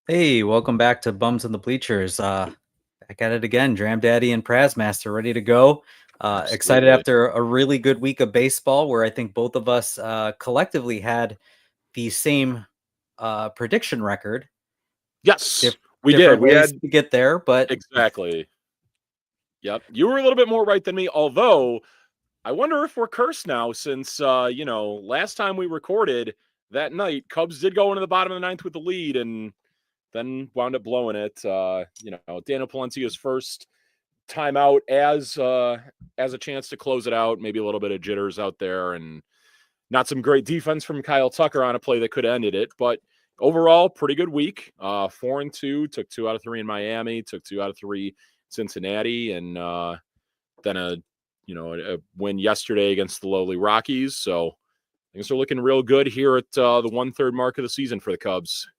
Hey, welcome back to Bums in the Bleachers. Back at it again. Dram Daddy and Prazmaster ready to go. Excited Absolutely. after a really good week of baseball where I think both of us collectively had the same prediction record. Yes, we did. Different We ways had to get there, but exactly. Yep. You were a little bit more right than me, although I wonder if we're cursed now since last time we recorded that night, Cubs did go into the bottom of the ninth with the lead and then wound up blowing it. Daniel Palencia's first time out as a chance to close it out, maybe a little bit of jitters out there and not some great defense from Kyle Tucker on a play that could have ended it, but overall, pretty good week. 4-2, took 2 out of 3 in Miami, took 2 out of 3 Cincinnati, and then a win yesterday against the lowly Rockies. So things are looking real good here at the 1/3 mark of the season for the Cubs.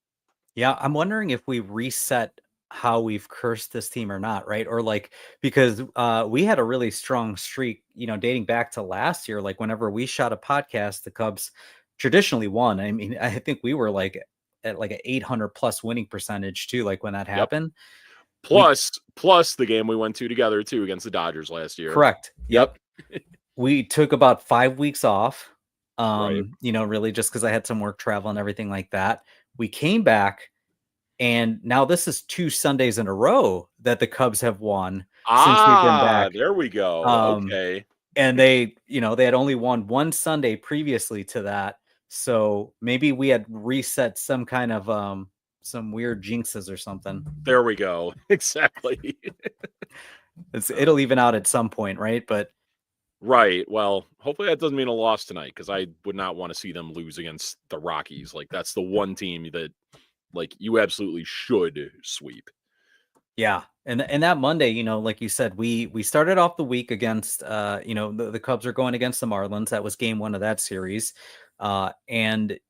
yeah, I'm wondering if we reset how we've cursed this team or not, right? Or like because we had a really strong streak, dating back to last year. Like whenever we shot a podcast, the Cubs traditionally won. I mean, I think we were like at like an 800 plus winning percentage too. Like when that Yep. happened, we Plus the game we went to together too against the Dodgers last year. correct. Yep. Yep. We took about 5 weeks off. Right. Really just because I had some work travel and everything like that. We came back. And now this is 2 Sundays in a row that the Cubs have won since we've been back. There we go. Um, Okay. and they had only won 1 Sunday previously to that. So maybe we had reset some kind of some weird jinxes or something. There we go. Exactly. It'll even out at some point, right? But Right. Well, hopefully that doesn't mean a loss tonight because I would not want to see them lose against the Rockies. Like that's the one team that you absolutely should sweep. yeah, and that Monday, like you said, we started off the week against the Cubs are going against the Marlins. That was game 1 of that series. And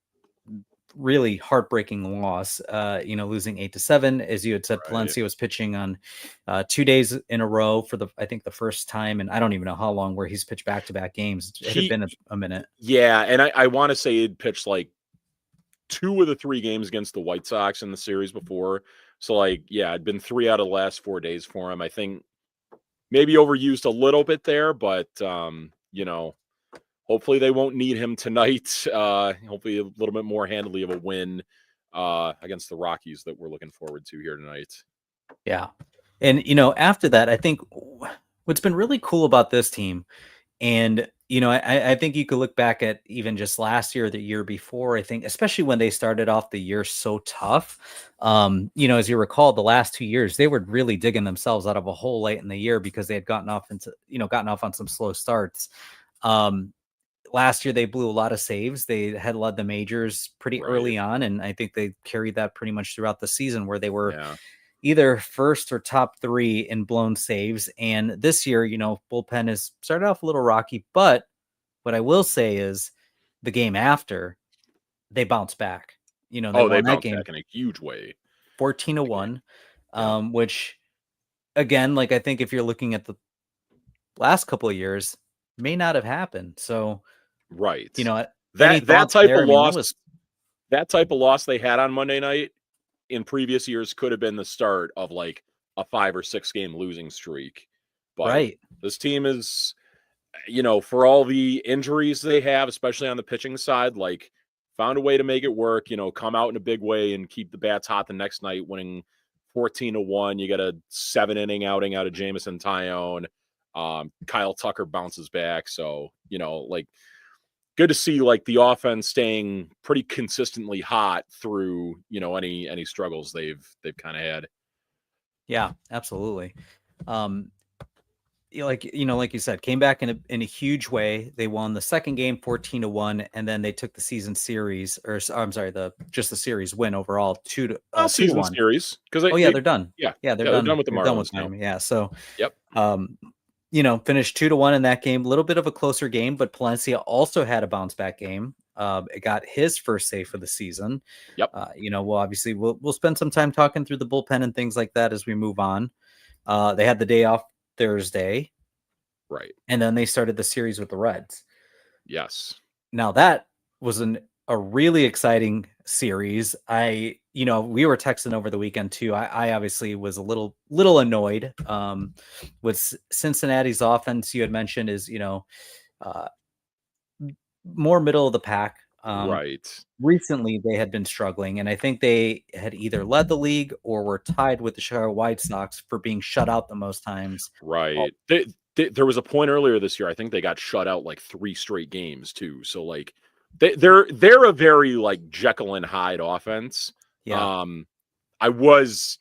really heartbreaking loss, losing 8-7. As you had said, Right. Palencia was pitching on 2 days in a row for I think the first time, and I don't even know how long where he's pitched back-to-back games. It had been a minute. Yeah, and I want to say he'd pitched like 2 of the 3 games against the White Sox in the series before. So it'd been 3 out of the last 4 days for him. I think maybe overused a little bit there, but hopefully they won't need him tonight. Hopefully a little bit more handily of a win against the Rockies that we're looking forward to here tonight. Yeah. And, after that, I think what's been really cool about this team, and, I think you could look back at even just last year, the year before, I think, especially when they started off the year so tough. As you recall, the last 2 years, they were really digging themselves out of a hole late in the year because they had gotten off on some slow starts. Um, Last year they blew a lot of saves. They had led the majors pretty Right. early on, and I think they carried that pretty much throughout the season where they were Yeah. either first or top 3 in blown saves. And this year, bullpen has started off a little rocky, but what I will say is the game after they bounced back. They They won that bounced game back in a huge way. 14-1, Yep. which again, like I think if you're looking at the last couple of years, may not have happened. So, Right. any That thoughts type there? of I mean, that was loss, that type of loss they had on Monday night in previous years could have been the start of like a 5 or 6 game losing streak. But right. this team is, for all the injuries they have, especially on the pitching side, found a way to make it work, come out in a big way and keep the bats hot the next night, winning 14-1. You got a 7-inning outing out of Jamison Tyone. Kyle Tucker bounces back. So, good to see the offense staying pretty consistently hot through, any struggles they've kind of had. Yeah, absolutely. Um, like you said, came back in a huge way. They won the second game 14-1, and then they took the season series, or I'm sorry, the series win overall 2-1. Series because Oh yeah, they're done. yeah, Yeah, they're they're done. done with the They're done with Marlins now. Miami. Yeah, so Yep. um, finished 2-1 in that game. A little bit of a closer game, but Palencia also had a bounce back game. It got his first save for the season. Yep. We'll spend some time talking through the bullpen and things like that as we move on. They had the day off Thursday, Right. and then they started the series with the Reds. Yes. Now that was a really exciting series. We were texting over the weekend too. I obviously was a little annoyed with Cincinnati's offense. You had mentioned is uh, more middle of the pack. Right. Recently, they had been struggling, and I think they had either led the league or were tied with the Chicago White Sox for being shut out the most times. Right. There was a point earlier this year. I think they got shut out like 3 straight games too. So like they're a very like Jekyll and Hyde offense. Yeah, I was,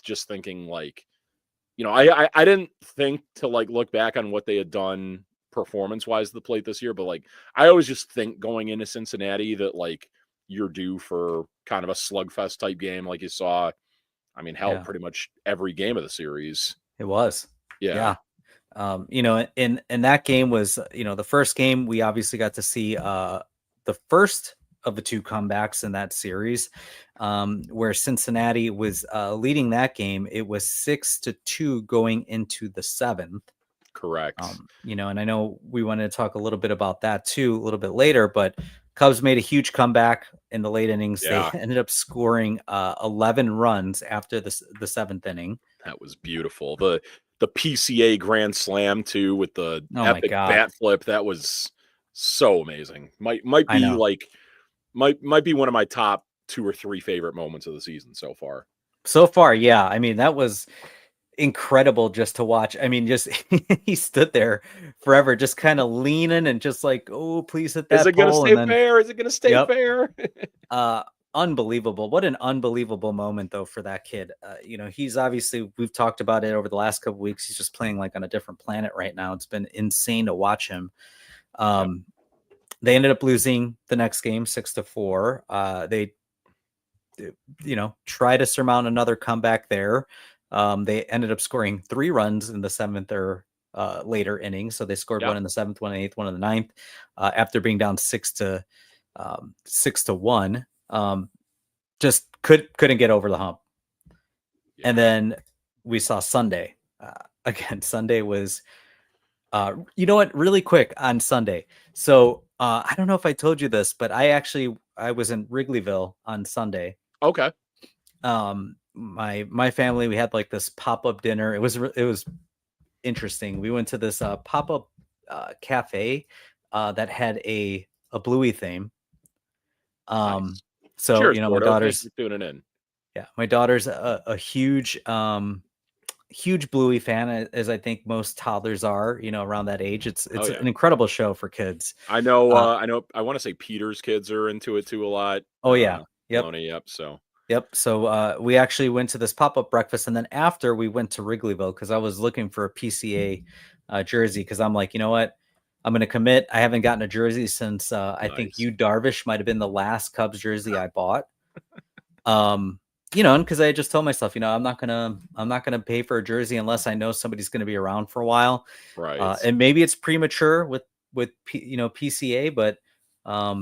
just thinking like, I didn't think to like look back on what they had done performance wise to the plate this year, but like I always just think going into Cincinnati that like you're due for kind of a slugfest type game like you saw. I mean, hell, yeah, pretty much every game of the series. it was. Yeah, Yeah. And that game was, the first game we obviously got to see the first of the two comebacks in that series, where Cincinnati was leading that game. It was 6-2 going into the seventh. correct. And I know we wanted to talk a little bit about that too a little bit later, but Cubs made a huge comeback in the late innings. They Yeah, ended up scoring 11 runs after the seventh inning. that was beautiful. The PCA grand slam too with the Oh my epic God. bat flip. That was so amazing. Might I be know. like might be one of my top 2 or 3 favorite moments of the season so far. So far, yeah. I mean, that was incredible just to watch. I mean, just he stood there forever, just kind of leaning and just like, oh, please hit Is that it going to pole. And stay then, fair? Is it going to stay yep. fair? Unbelievable. What an unbelievable moment though for that kid. He's obviously, we've talked about it over the last couple of weeks. He's just playing like on a different planet right now. It's been insane to watch him. Yep. They ended up losing the next game 6-4. They try to surmount another comeback there. They ended up scoring 3 runs in the seventh or later innings. So they scored Yep. one in the seventh, one in the eighth, one in the ninth, after being down 6-1. Just couldn't get over the hump. Yeah. And then we saw Sunday. Again, Sunday was, really quick on Sunday. So I don't know if I told you this, but I was in Wrigleyville on Sunday. Okay. My family, we had like this pop-up dinner. It was interesting. We went to this pop-up cafe that had a Bluey theme. Nice. So Cheers, my Gordo. Thanks daughter's for tuning in. a huge Bluey fan, as I think most toddlers are, around that age. It's Oh yeah. an incredible show for kids. I know. Uh, I want to say Peter's kids are into it too a lot. oh yeah, yep. Maloney, yep. So Yep. So we actually went to this pop-up breakfast, and then after we went to Wrigleyville because I was looking for a PCA jersey because I'm like, you know what, I'm going to commit. I haven't gotten a jersey since I think nice. Yu Darvish might have been the last Cubs jersey I bought. And because I just told myself, I'm not gonna pay for a jersey unless I know somebody's going to be around for a while. Right. And maybe it's premature with PCA, but I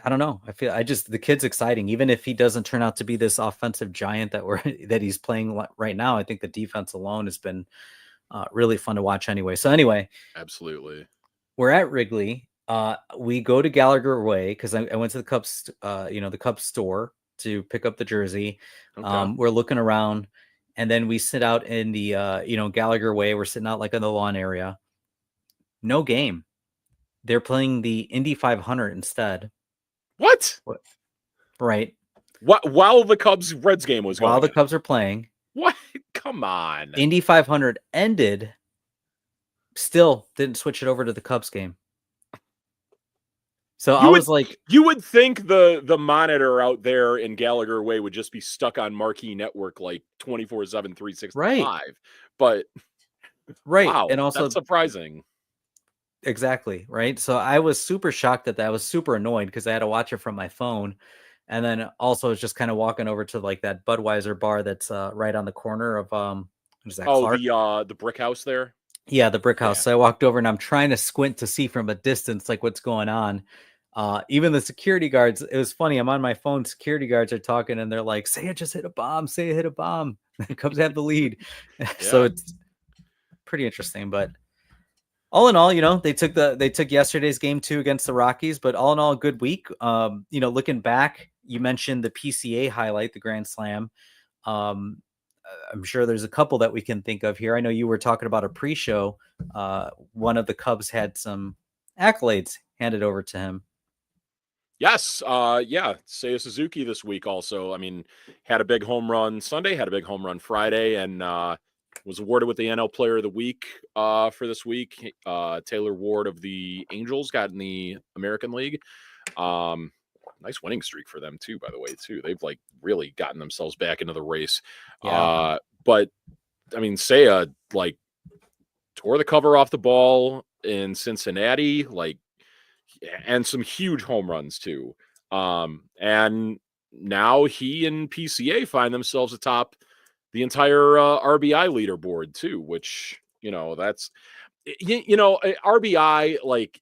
don't know. The kid's exciting, even if he doesn't turn out to be this offensive giant that he's playing right now. I think the defense alone has been really fun to watch anyway. So anyway, Absolutely. we're at Wrigley. We go to Gallagher Way because I went to the Cubs, the Cubs store to pick up the jersey. Okay. We're looking around, and then we sit out in the Gallagher Way. We're sitting out like in the lawn area. No game. They're playing the Indy 500 instead. What? Right. While the Cubs Reds game was going While the on. Cubs are playing. What? Come on. Indy 500 ended. Still didn't switch it over to the Cubs game. So I was like, you would think the monitor out there in Gallagher Way would just be stuck on Marquee Network like 24/7, 365. right. But Right. wow, And also that's surprising. exactly. Right. So I was super shocked at that. I was super annoyed because I had to watch it from my phone. And then also was just kind of walking over to like that Budweiser bar that's right on the corner of what is that, Oh, Clark? the brick house there. Yeah, the brick house. Yeah. So I walked over and I'm trying to squint to see from a distance like what's going on. Even the security guards, it was funny. I'm on my phone, security guards are talking and they're like, say it just hit a bomb, say it hit a bomb. The Cubs have the lead. So Yeah. it's pretty interesting, but all in all, they took yesterday's game 2 against the Rockies, but all in all, a good week. Looking back, you mentioned the PCA highlight, the Grand Slam. Um, I'm sure there's a couple that we can think of here. I know you were talking about a pre-show. One of the Cubs had some accolades handed over to him. Yes, yeah, Seiya Suzuki this week also. I mean, had a big home run Sunday, had a big home run Friday, and was awarded with the NL Player of the Week for this week. Taylor Ward of the Angels got in the American League. Nice winning streak for them too, by the way, too. They've like really gotten themselves back into the race. Yeah. But I mean, Seiya like tore the cover off the ball in Cincinnati, like, and some huge home runs too. And now he and PCA find themselves atop the entire RBI leaderboard too, which, that's, RBI, like,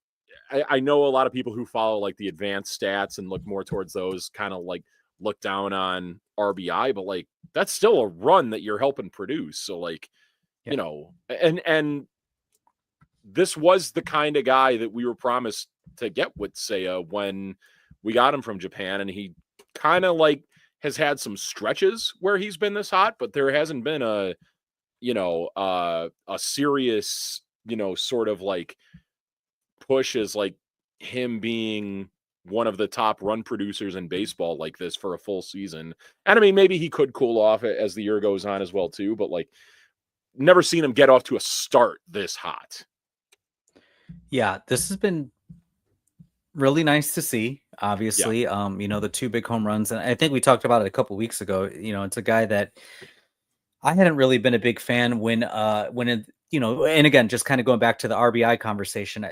I know a lot of people who follow like the advanced stats and look more towards those kind of like look down on RBI, but like that's still a run that you're helping produce. So like, Yeah. and this was the kind of guy that we were promised to get with Seiya when we got him from Japan, and he kind of like has had some stretches where he's been this hot, but there hasn't been a serious, sort of like push as like him being one of the top run producers in baseball like this for a full season. And I mean, maybe he could cool off as the year goes on as well too, but like never seen him get off to a start this hot. Yeah, this has been really nice to see. Obviously, Yeah. the 2 big home runs, and I think we talked about it a couple weeks ago. It's a guy that I hadn't really been a big fan when it, and again, just kind of going back to the RBI conversation,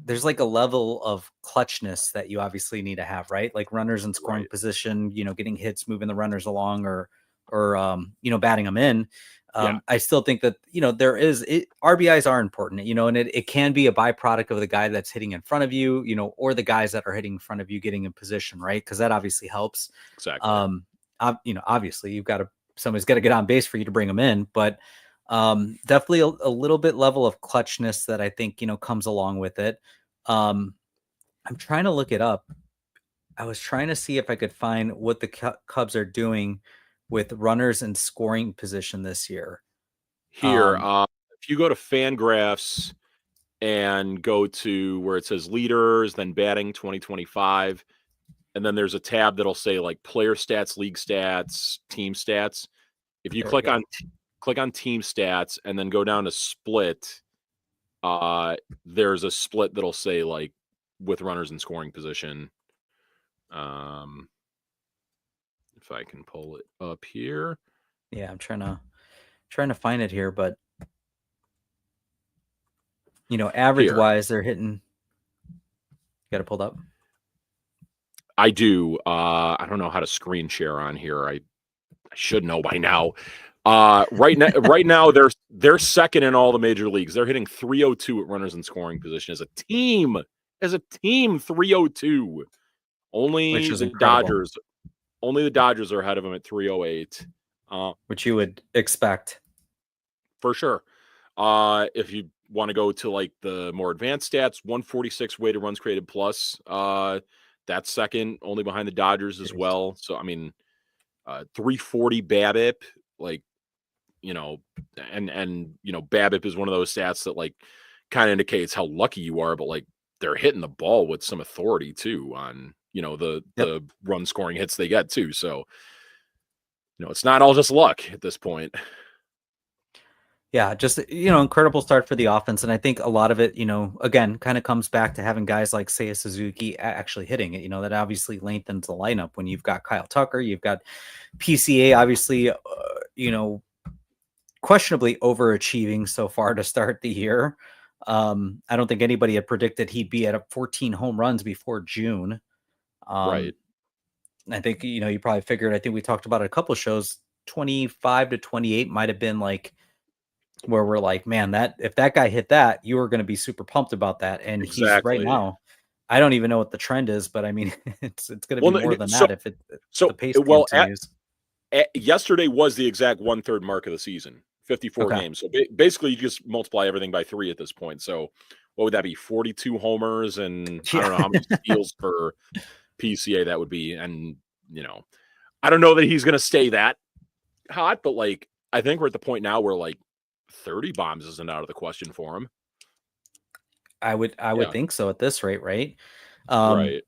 there's like a level of clutchness that you obviously need to have, right? Like runners in scoring Right. position, getting hits, moving the runners along, or batting them in. Yeah. I still think that, RBIs are important, and it can be a byproduct of the guy that's hitting in front of you, or the guys that are hitting in front of you getting in position, right? Because that obviously helps. Exactly. Obviously somebody's got to get on base for you to bring them in, but definitely a little bit level of clutchness that I think, comes along with it. I'm trying to look it up. I was trying to see if I could find what the Cubs are doing with runners in scoring position this year. Here, if you go to Fangraphs and go to where it says leaders, then batting 2025, and then there's a tab that'll say like player stats, league stats, team stats. If you There we click go. on team stats and then go down to split, there's a split that'll say like with runners in scoring position. If I can pull it up here. Yeah, I'm trying to find it here, but average Here. wise, they're hitting. Got it pulled up. I do. I don't know how to screen share on here. I should know by now. Right now they're second in all the major leagues. They're hitting 302 at runners in scoring position as a team. 302. Which Only is the incredible. Dodgers are ahead of them at 308. Which you would expect. For sure. If you want to go to like the more advanced stats, 146 weighted runs created plus. That's second, only behind the Dodgers as well. So I mean, 340 BABIP, like, and BABIP is one of those stats that like kind of indicates how lucky you are, but like they're hitting the ball with some authority too on the run scoring hits they get too. So it's not all just luck at this point. Yeah, just incredible start for the offense, and I think a lot of it, again, kind of comes back to having guys like Seiya Suzuki actually hitting it. That obviously lengthens the lineup when you've got Kyle Tucker, you've got PCA, obviously, questionably overachieving so far to start the year. I don't think anybody had predicted he'd be at 14 home runs before June. Right. I think you probably figured. I think we talked about it a couple of shows. 25 to 28 might have been like where we're like, man, that if that guy hit that, you were going to be super pumped about that. And he's right Exactly. now. I don't even know what the trend is, but I mean, it's going to be more than that if the pace continues. Yesterday was the exact 1/3 mark of the season 54 Okay. games. So basically, you just multiply everything by 3 at this point. So what would that be? 42 homers, and I Yeah. don't know how many steals per PCA that would be. And I don't know that he's going to stay that hot, but like I think we're at the point now where like 30 bombs isn't out of the question for him. I would Yeah, think so at this rate, right? Um, right.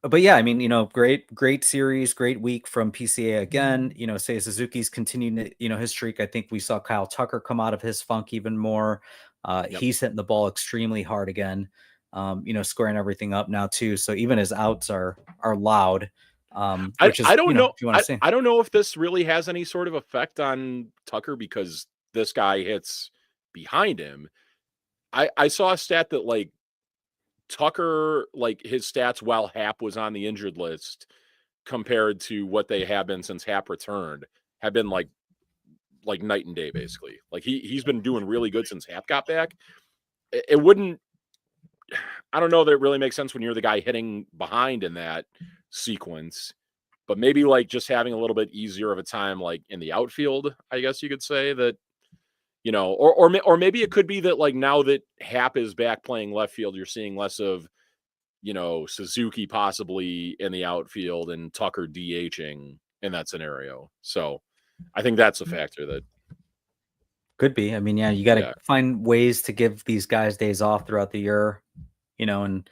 but yeah, I mean, great series, great week from PCA again. Say Suzuki's continuing, his streak. I think we saw Kyle Tucker come out of his funk even more. Yep. He's hitting the ball extremely hard again. Squaring everything up now too. So even his outs are loud, which I is, don't know. if you want to see. I don't know if this really has any sort of effect on Tucker because this guy hits behind him. I saw a stat that like Tucker, like his stats while Hap was on the injured list compared to what they have been since Hap returned have been like night and day basically. Like he's been doing really good since Hap got back. It wouldn't I don't know that it really makes sense when you're the guy hitting behind in that sequence, but maybe like just having a little bit easier of a time like in the outfield, I guess you could say that or maybe it could be that like now that Hap is back playing left field, you're seeing less of Suzuki possibly in the outfield and Tucker DHing in that scenario. So I think that's a factor that Could be. I mean, yeah, you got to yeah, find ways to give these guys days off throughout the year, and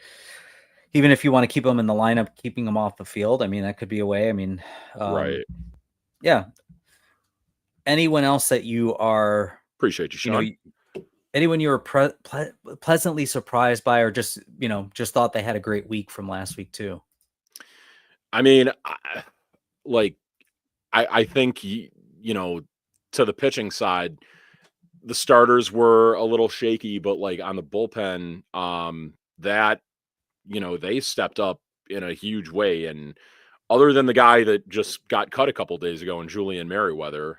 even if you want to keep them in the lineup, keeping them off the field, I mean, that could be a way. I mean, um, right. yeah. Anyone else that you are, Appreciate you, you know, Sean. anyone you were pleasantly surprised by, or just thought they had a great week from last week too? I mean, like I think to the pitching side, the starters were a little shaky, but like on the bullpen, that they stepped up in a huge way. And other than the guy that just got cut a couple days ago in Julian Merriweather,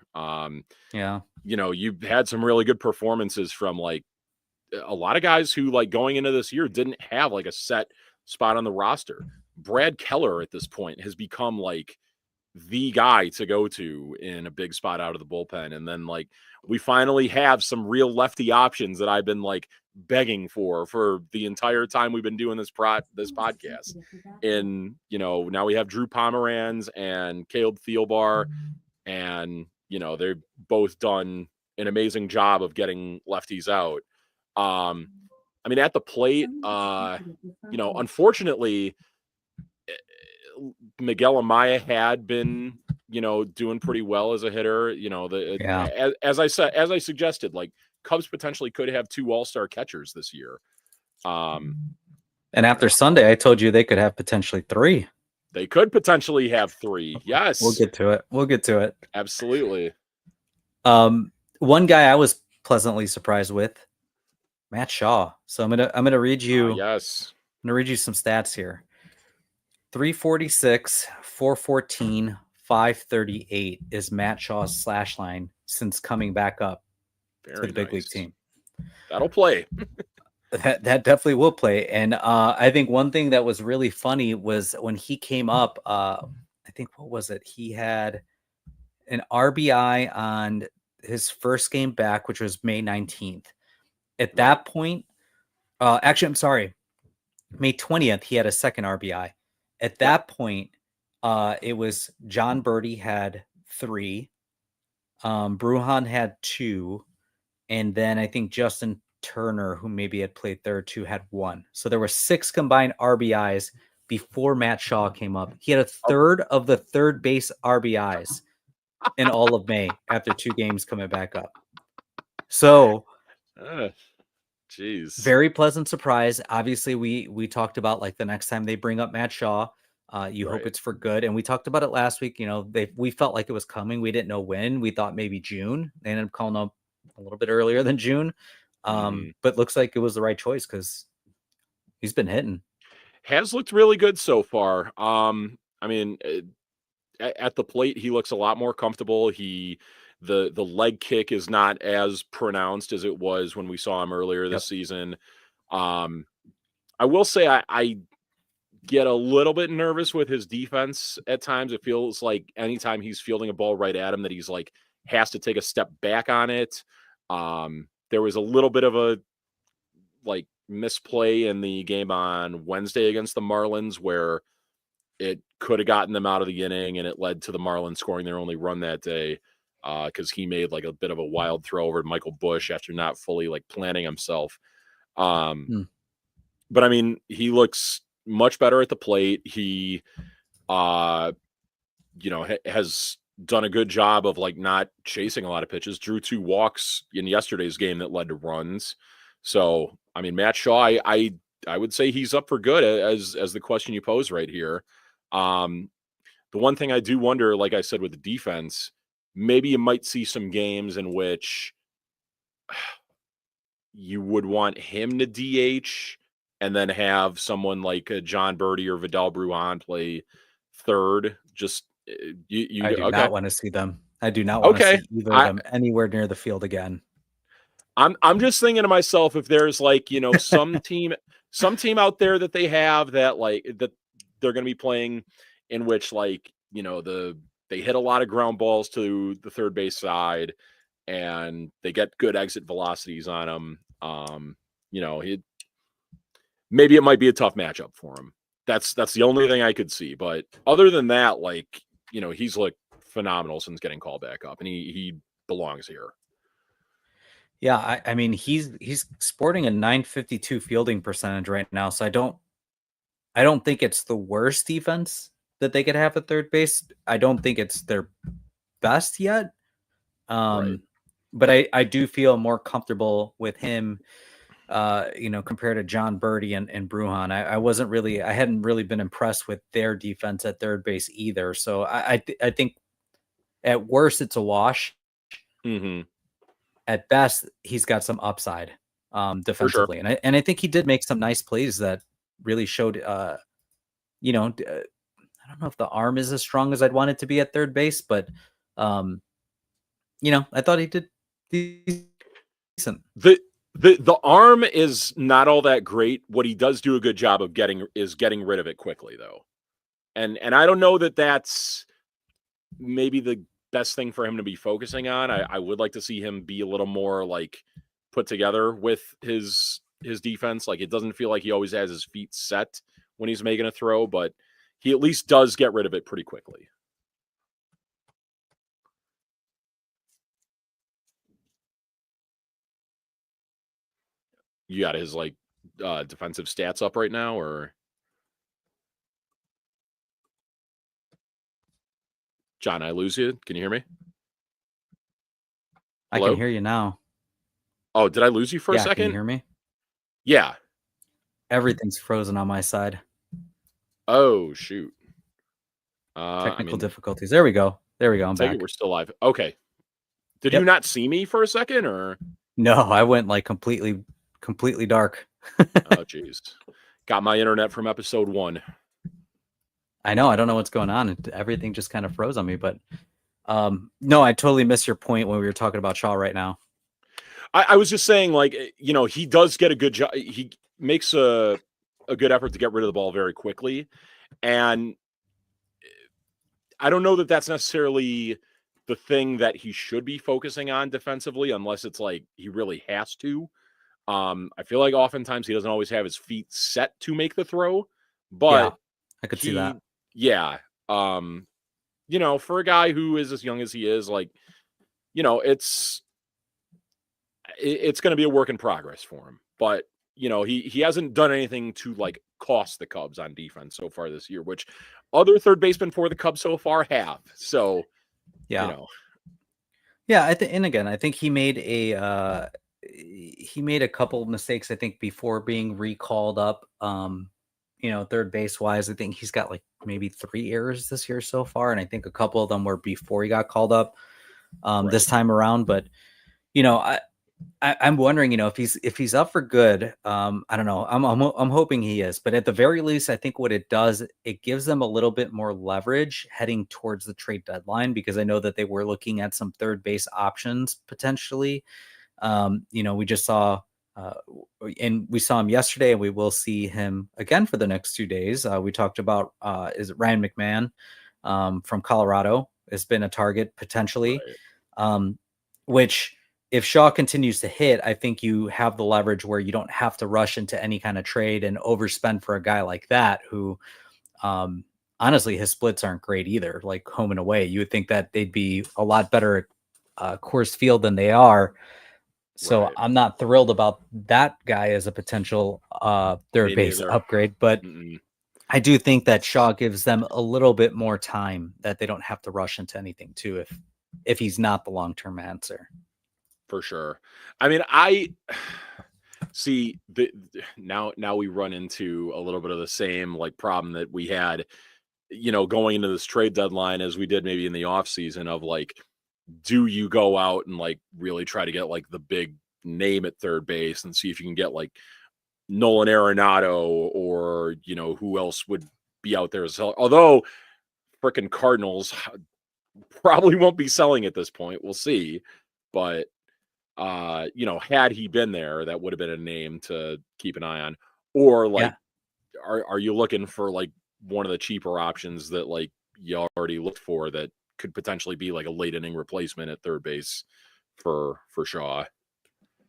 Yeah. you've had some really good performances from like a lot of guys who like going into this year didn't have like a set spot on the roster. Brad Keller at this point has become like the guy to go to in a big spot out of the bullpen. And then like we finally have some real lefty options that I've been like begging for the entire time we've been doing this podcast. And now we have Drew Pomeranz and Caleb Thielbar, and they've both done an amazing job of getting lefties out. I mean, at the plate, unfortunately, Miguel Amaya had been, doing pretty well as a hitter. Yeah. As I suggested, like Cubs potentially could have 2 all-star catchers this year. And after Sunday, I told you they could have potentially 3. They could potentially have 3. Yes, We'll get to it. absolutely. One guy I was pleasantly surprised with, Matt Shaw. So I'm gonna read you. Yes. I'm gonna read you some stats here. 346, 414, 538 is Matt Shaw's slash line since coming back up to Very the big league nice. team. That'll play. That definitely will play. And I think one thing that was really funny was when he came up, I think, what was it? He had an RBI on his first game back, which was May 19th. At that point, actually, I'm sorry, May 20th, he had a second RBI. At that point, it was John Birdie had 3, Bruhan had 2, and then I think Justin Turner, who maybe had played third too, had 1. So there were 6 combined RBIs before Matt Shaw came up. He had a third of the third base RBIs in all of May after 2 games coming back up. So Jeez. very pleasant surprise. Obviously, we talked about like the next time they bring up Matt Shaw, you hope it's for good. And we talked about it last week. We felt like it was coming. We didn't know when. We thought maybe June. They ended up calling up a little bit earlier than June. But looks like it was the right choice because he's been hitting. Has looked really good so far. I mean, at the plate, he looks a lot more comfortable. The leg kick is not as pronounced as it was when we saw him earlier this season. I will say I get a little bit nervous with his defense at times. It feels like anytime he's fielding a ball right at him that he's like has to take a step back on it. There was a little bit of a like misplay in the game on Wednesday against the Marlins where it could have gotten them out of the inning, and it led to the Marlins scoring their only run that day because he made like a bit of a wild throw over to Michael Bush after not fully like planning himself. But I mean, he looks much better at the plate. He, has done a good job of like not chasing a lot of pitches. Drew 2 walks in yesterday's game that led to runs. So I mean, Matt Shaw, I would say he's up for good as the question you pose right here. The one thing I do wonder, like I said with the defense, maybe you might see some games in which you would want him to DH and then have someone like John Birdie or Vidal Brujan play third. Just I do okay. not want to see them. I do not want to see either of them anywhere near the field again. I'm just thinking to myself, if there's like, some team out there that they have that like that they're going to be playing in which like, they hit a lot of ground balls to the third base side and they get good exit velocities on them. Maybe it might be a tough matchup for him. That's the only thing I could see. But other than that, like, he's looked phenomenal since getting called back up, and he belongs here. Yeah, I mean he's sporting a .952 fielding percentage right now, so I don't think it's the worst defense that they could have at third base. I don't think it's their best yet. Right. But I do feel more comfortable with him, compared to John Birdie and Brujan. I hadn't really been impressed with their defense at third base either. So I think at worst it's a wash. Mm-hmm. At best, he's got some upside defensively. Sure. And I think he did make some nice plays that really showed, I don't know if the arm is as strong as I'd want it to be at third base, but, I thought he did decent. The arm is not all that great. What he does do a good job of getting rid of it quickly, though. And I don't know that that's maybe the best thing for him to be focusing on. I would like to see him be a little more like put together with his defense. Like it doesn't feel like he always has his feet set when he's making a throw, but he at least does get rid of it pretty quickly. You got his like defensive stats up right now, or John, I lose you. Can you hear me? Hello? I can hear you now. Oh, did I lose you for a second? Can you hear me? Yeah. Everything's frozen on my side. Oh, shoot. Technical difficulties. There we go. I'm back. We're still live. Okay. Did you not see me for a second, or? No, I went like completely dark. Oh, jeez. Got my internet from episode 1. I know. I don't know what's going on. Everything just kind of froze on me. But no, I totally missed your point when we were talking about Shaw right now. I was just saying, like, he does get a good job. He makes a good effort to get rid of the ball very quickly. And I don't know that that's necessarily the thing that he should be focusing on defensively, unless it's like he really has to. I feel like oftentimes he doesn't always have his feet set to make the throw, but yeah, I could see that. Yeah. For a guy who is as young as he is, like, it's going to be a work in progress for him, but he hasn't done anything to like cost the Cubs on defense so far this year, which other third basemen for the Cubs so far have. So, yeah. Yeah, I think he made a couple of mistakes, I think, before being recalled up. Third base wise, I think he's got like maybe 3 errors this year so far, and I think a couple of them were before he got called up this time around. But I'm wondering, if he's up for good. I don't know. I'm hoping he is, but at the very least, I think what it does, it gives them a little bit more leverage heading towards the trade deadline, because I know that they were looking at some third base options potentially. We just saw, and we saw him yesterday, and we will see him again for the next 2 days. We talked about, is it Ryan McMahon from Colorado has been a target potentially. Which if Shaw continues to hit, I think you have the leverage where you don't have to rush into any kind of trade and overspend for a guy like that who, honestly, his splits aren't great either, like home and away. You would think that they'd be a lot better at Coors Field than they are. So Right. I'm not thrilled about that guy as a potential third Me base neither. upgrade, but Mm-mm. I do think that Shaw gives them a little bit more time that they don't have to rush into anything too if he's not the long-term answer. For sure. I mean, I see the now we run into a little bit of the same like problem that we had, going into this trade deadline as we did maybe in the off season of like, do you go out and like really try to get like the big name at third base and see if you can get like Nolan Arenado or who else would be out there as well. Although freaking Cardinals probably won't be selling at this point. We'll see. But had he been there, that would have been a name to keep an eye on. Or like, Yeah. are you looking for like one of the cheaper options that like you already looked for that could potentially be like a late inning replacement at third base for Shaw?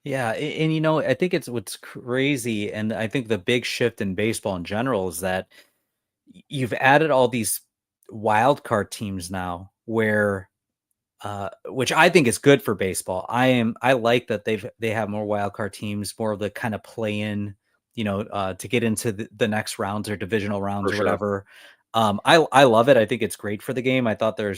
Yeah, and I think it's what's crazy, and I think the big shift in baseball in general is that you've added all these wild card teams now where which I think is good for baseball. I like that they have more wild card teams, more of the kind of play in, to get into the next rounds or divisional For rounds or sure. whatever. I love it. I think it's great for the game. I thought there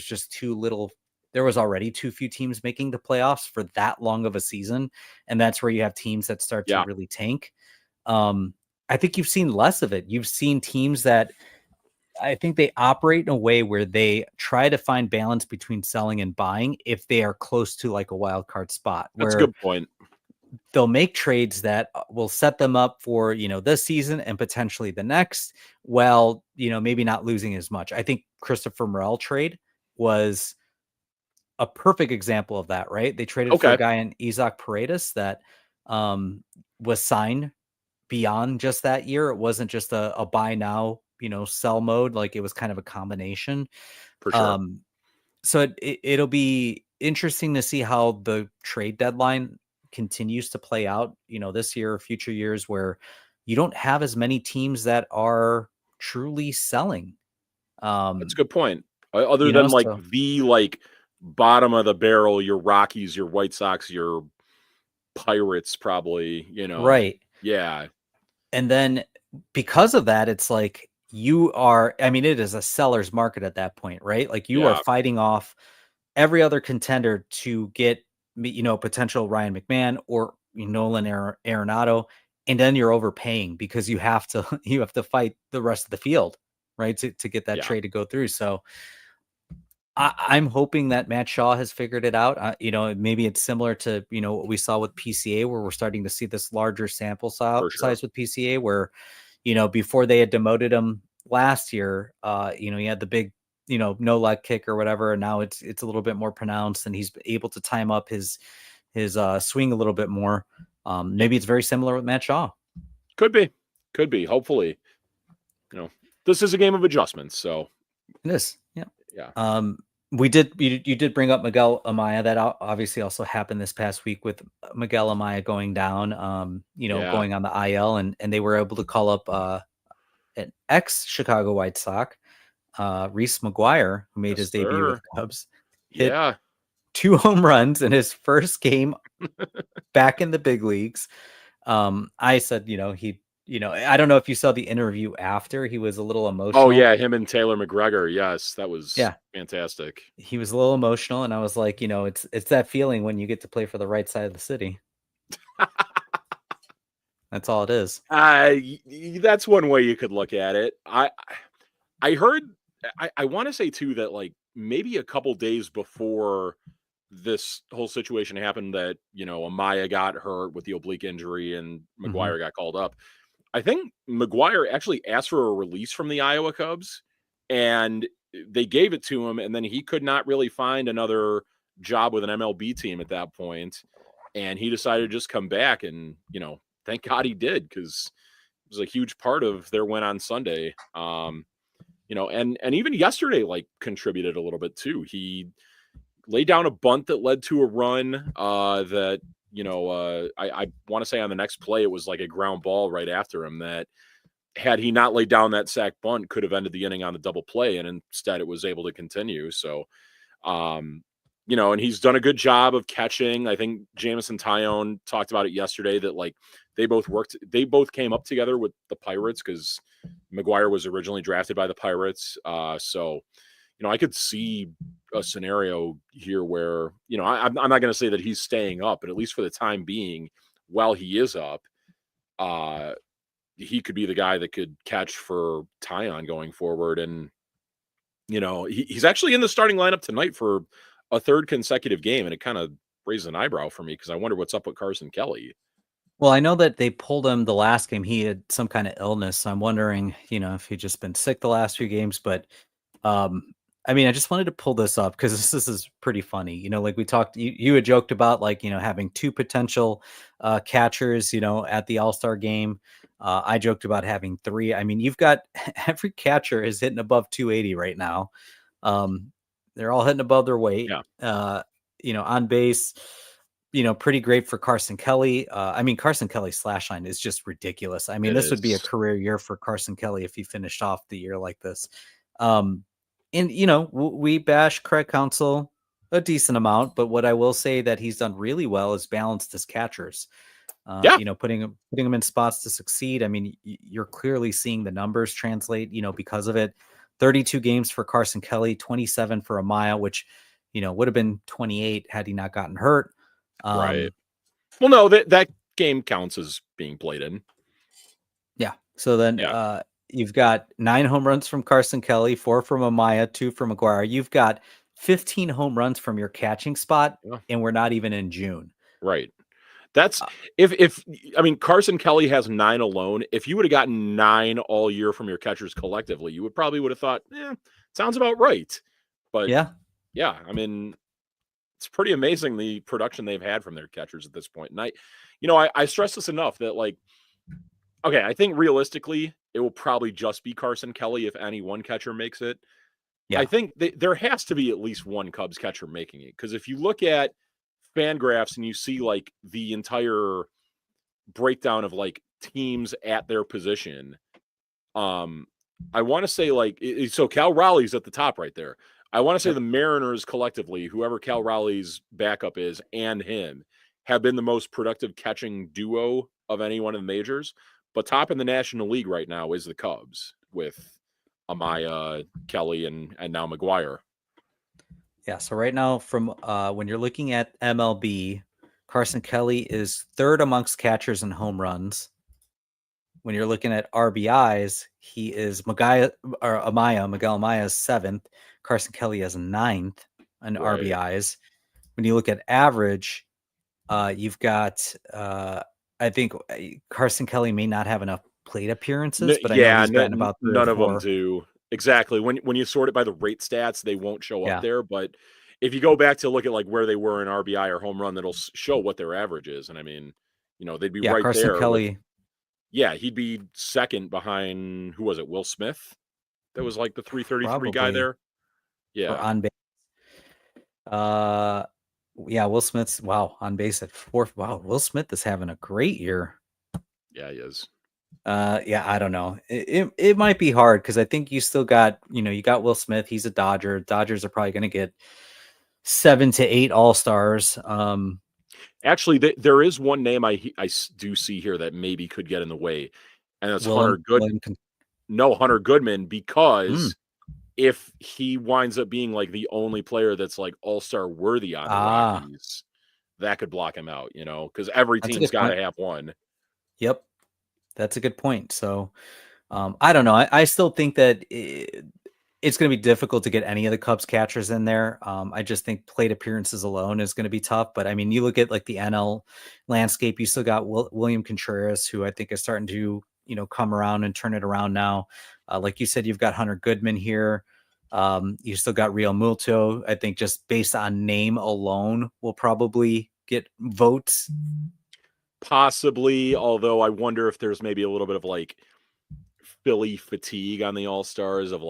was already too few teams making the playoffs for that long of a season, and that's where you have teams that start to Yeah, really tank. Um, I think you've seen less of it. You've seen teams that I think they operate in a way where they try to find balance between selling and buying if they are close to like a wild card spot that's a where good point. they'll make trades that will set them up for, this season and potentially the next. Well, maybe not losing as much. I think Christopher Morel trade was a perfect example of that, right? They traded for a Okay, guy in Isaac Paredes that um, was signed beyond just that year. It wasn't just a buy now, sell mode. Like it was kind of a combination. for sure. Um, so it'll be interesting to see how the trade deadline continues to play out, this year or future years where you don't have as many teams that are truly selling. That's a Um, good point. Other than like so the like bottom of the barrel, your Rockies, your White Sox, your Pirates, probably. right. Yeah, And then because of that, it's like it is a seller's market at that point, right? Like you are yeah, fighting off every other contender to get, potential Ryan McMahon or Nolan Arenado. And then you're overpaying because you have to, you have to fight the rest of the field, right? To get that yeah, trade to go through. So I'm hoping that Matt Shaw has figured it out. Maybe it's similar to, what we saw with PCA where we're starting to see this larger sample for sure. size with PCA where, before they had demoted him last year, he had the big, no leg kick or whatever. And now it's a little bit more pronounced and he's able to time up his swing a little bit more. Yeah, Maybe it's very similar with Matt Shaw. could be, could be. Hopefully, you know, this is a game of adjustments. So It is. Yeah. yeah, Um, you did bring up Miguel Amaya. That obviously also happened this past week with Miguel Amaya going down, yeah, going on the IL, and they were able to call up an ex Chicago White Sox, Reese McGuire, who made yes, his debut with sir. Cubs, hit Yeah, 2 home runs in his first game back in the big leagues. I said, I don't know if you saw the interview after. He was a little oh emotional. yeah, him and Taylor McGregor. Yes, that was Yeah, fantastic. he was a little emotional, and I was like, it's that feeling when you get to play for the right side of the city. That's all it is. That's one way you could look at it. I heard. I want to say too that like maybe a couple days before this whole situation happened that Amaya got hurt with the oblique injury and Mhm. McGuire got called up. I think McGuire actually asked for a release from the Iowa Cubs, and they gave it to him, and then he could not really find another job with an MLB team at that point, and he decided to just come back, and thank God he did because it was a huge part of their win on Sunday. And even yesterday like contributed a little bit too. He laid down a bunt that led to a run. That I want to say on the next play it was like a ground ball right after him that had he not laid down that sack bunt could have ended the inning on the double play, and instead it was able to continue. So, and he's done a good job of catching. I think Jamison Tyone talked about it yesterday that like they both came up together with the Pirates because McGuire was originally drafted by the Pirates. So I could see a scenario here where, I'm not going to say that he's staying up, but at least for the time being, while he is up, he could be the guy that could catch for Tyon going forward. And, he's actually in the starting lineup tonight for a third consecutive game. And it kind of raises an eyebrow for me because I wonder what's up with Carson Kelly. Well, I know that they pulled him the last game. He had some kind of illness. So I'm wondering, if he'd just been sick the last few games. But I just wanted to pull this up because this is pretty funny. Like we talked, you had joked about like, having two potential catchers, at the All-Star game. I joked about having three. I mean, you've got every catcher is hitting above 280 right now. They're all hitting above their weight. Yeah. On base, pretty great for Carson Kelly. Carson Kelly's slash line is just ridiculous. This would be a career year for Carson Kelly if he finished off the year like this. We bash Craig Counsell a decent amount, but what I will say that he's done really well is balanced his catchers. Putting him in spots to succeed. You're clearly seeing the numbers translate, because of it. 32 games for Carson Kelly, 27 for Amaya, which, would have been 28 had he not gotten hurt. Right. Well, no, that game counts as being played in. Yeah. So then you've got 9 home runs from Carson Kelly, 4 from Amaya, 2 from McGuire. You've got 15 home runs from your catching spot, and we're not even in June. Right. That's if Carson Kelly has 9 alone. If you would have gotten 9 all year from your catchers collectively, you would have thought, sounds about right. But yeah, it's pretty amazing the production they've had from their catchers at this point. And I stress this enough that I think realistically it will probably just be Carson Kelly if any one catcher makes it. Yeah. I think there has to be at least one Cubs catcher making it, because if you look at Fangraphs and you see like the entire breakdown of like teams at their position, I want to say so Cal Raleigh's at the top right there. I want to say the Mariners collectively, whoever Cal Raleigh's backup is and him, have been the most productive catching duo of anyone in the majors. But top in the National League right now is the Cubs with Amaya, Kelly, and now McGuire. Yeah, so right now from when you're looking at MLB, Carson Kelly is third amongst catchers in home runs. When you're looking at RBIs, he is Miguel Amaya is 7th. Carson Kelly is 9th in RBIs. When you look at average, you've got I think Carson Kelly may not have enough plate appearances, but I know he's gotten about 3 none of them do. Exactly. When you sort it by the rate stats, they won't show up there. But if you go back to look at like where they were in RBI or home run, that'll show what their average is. And they'd be right Carson there. Kelly. He'd be second behind, who was it? Will Smith? That was like the 333 guy there. Yeah. On base. Will Smith's on base at 4th. Wow, Will Smith is having a great year. Yeah, he is. I don't know. It might be hard because I think you still got, you got Will Smith. He's a Dodger. Dodgers are probably going to get 7 to 8 All-Stars. Actually, there is one name I do see here that maybe could get in the way, and that's Hunter Goodman. Hunter Goodman, because if he winds up being like the only player that's like All-Star worthy on the Rockies, that could block him out, because every team's got to have one. Yep. That's a good point. So I don't know. I still think that it's going to be difficult to get any of the Cubs catchers in there. I just think plate appearances alone is going to be tough. But you look at like the NL landscape, you still got William Contreras, who I think is starting to, come around and turn it around now. Like you said, you've got Hunter Goodman here. You still got Real Muto. I think just based on name alone will probably get votes. Possibly, although I wonder if there's maybe a little bit of like Philly fatigue on the All-Stars of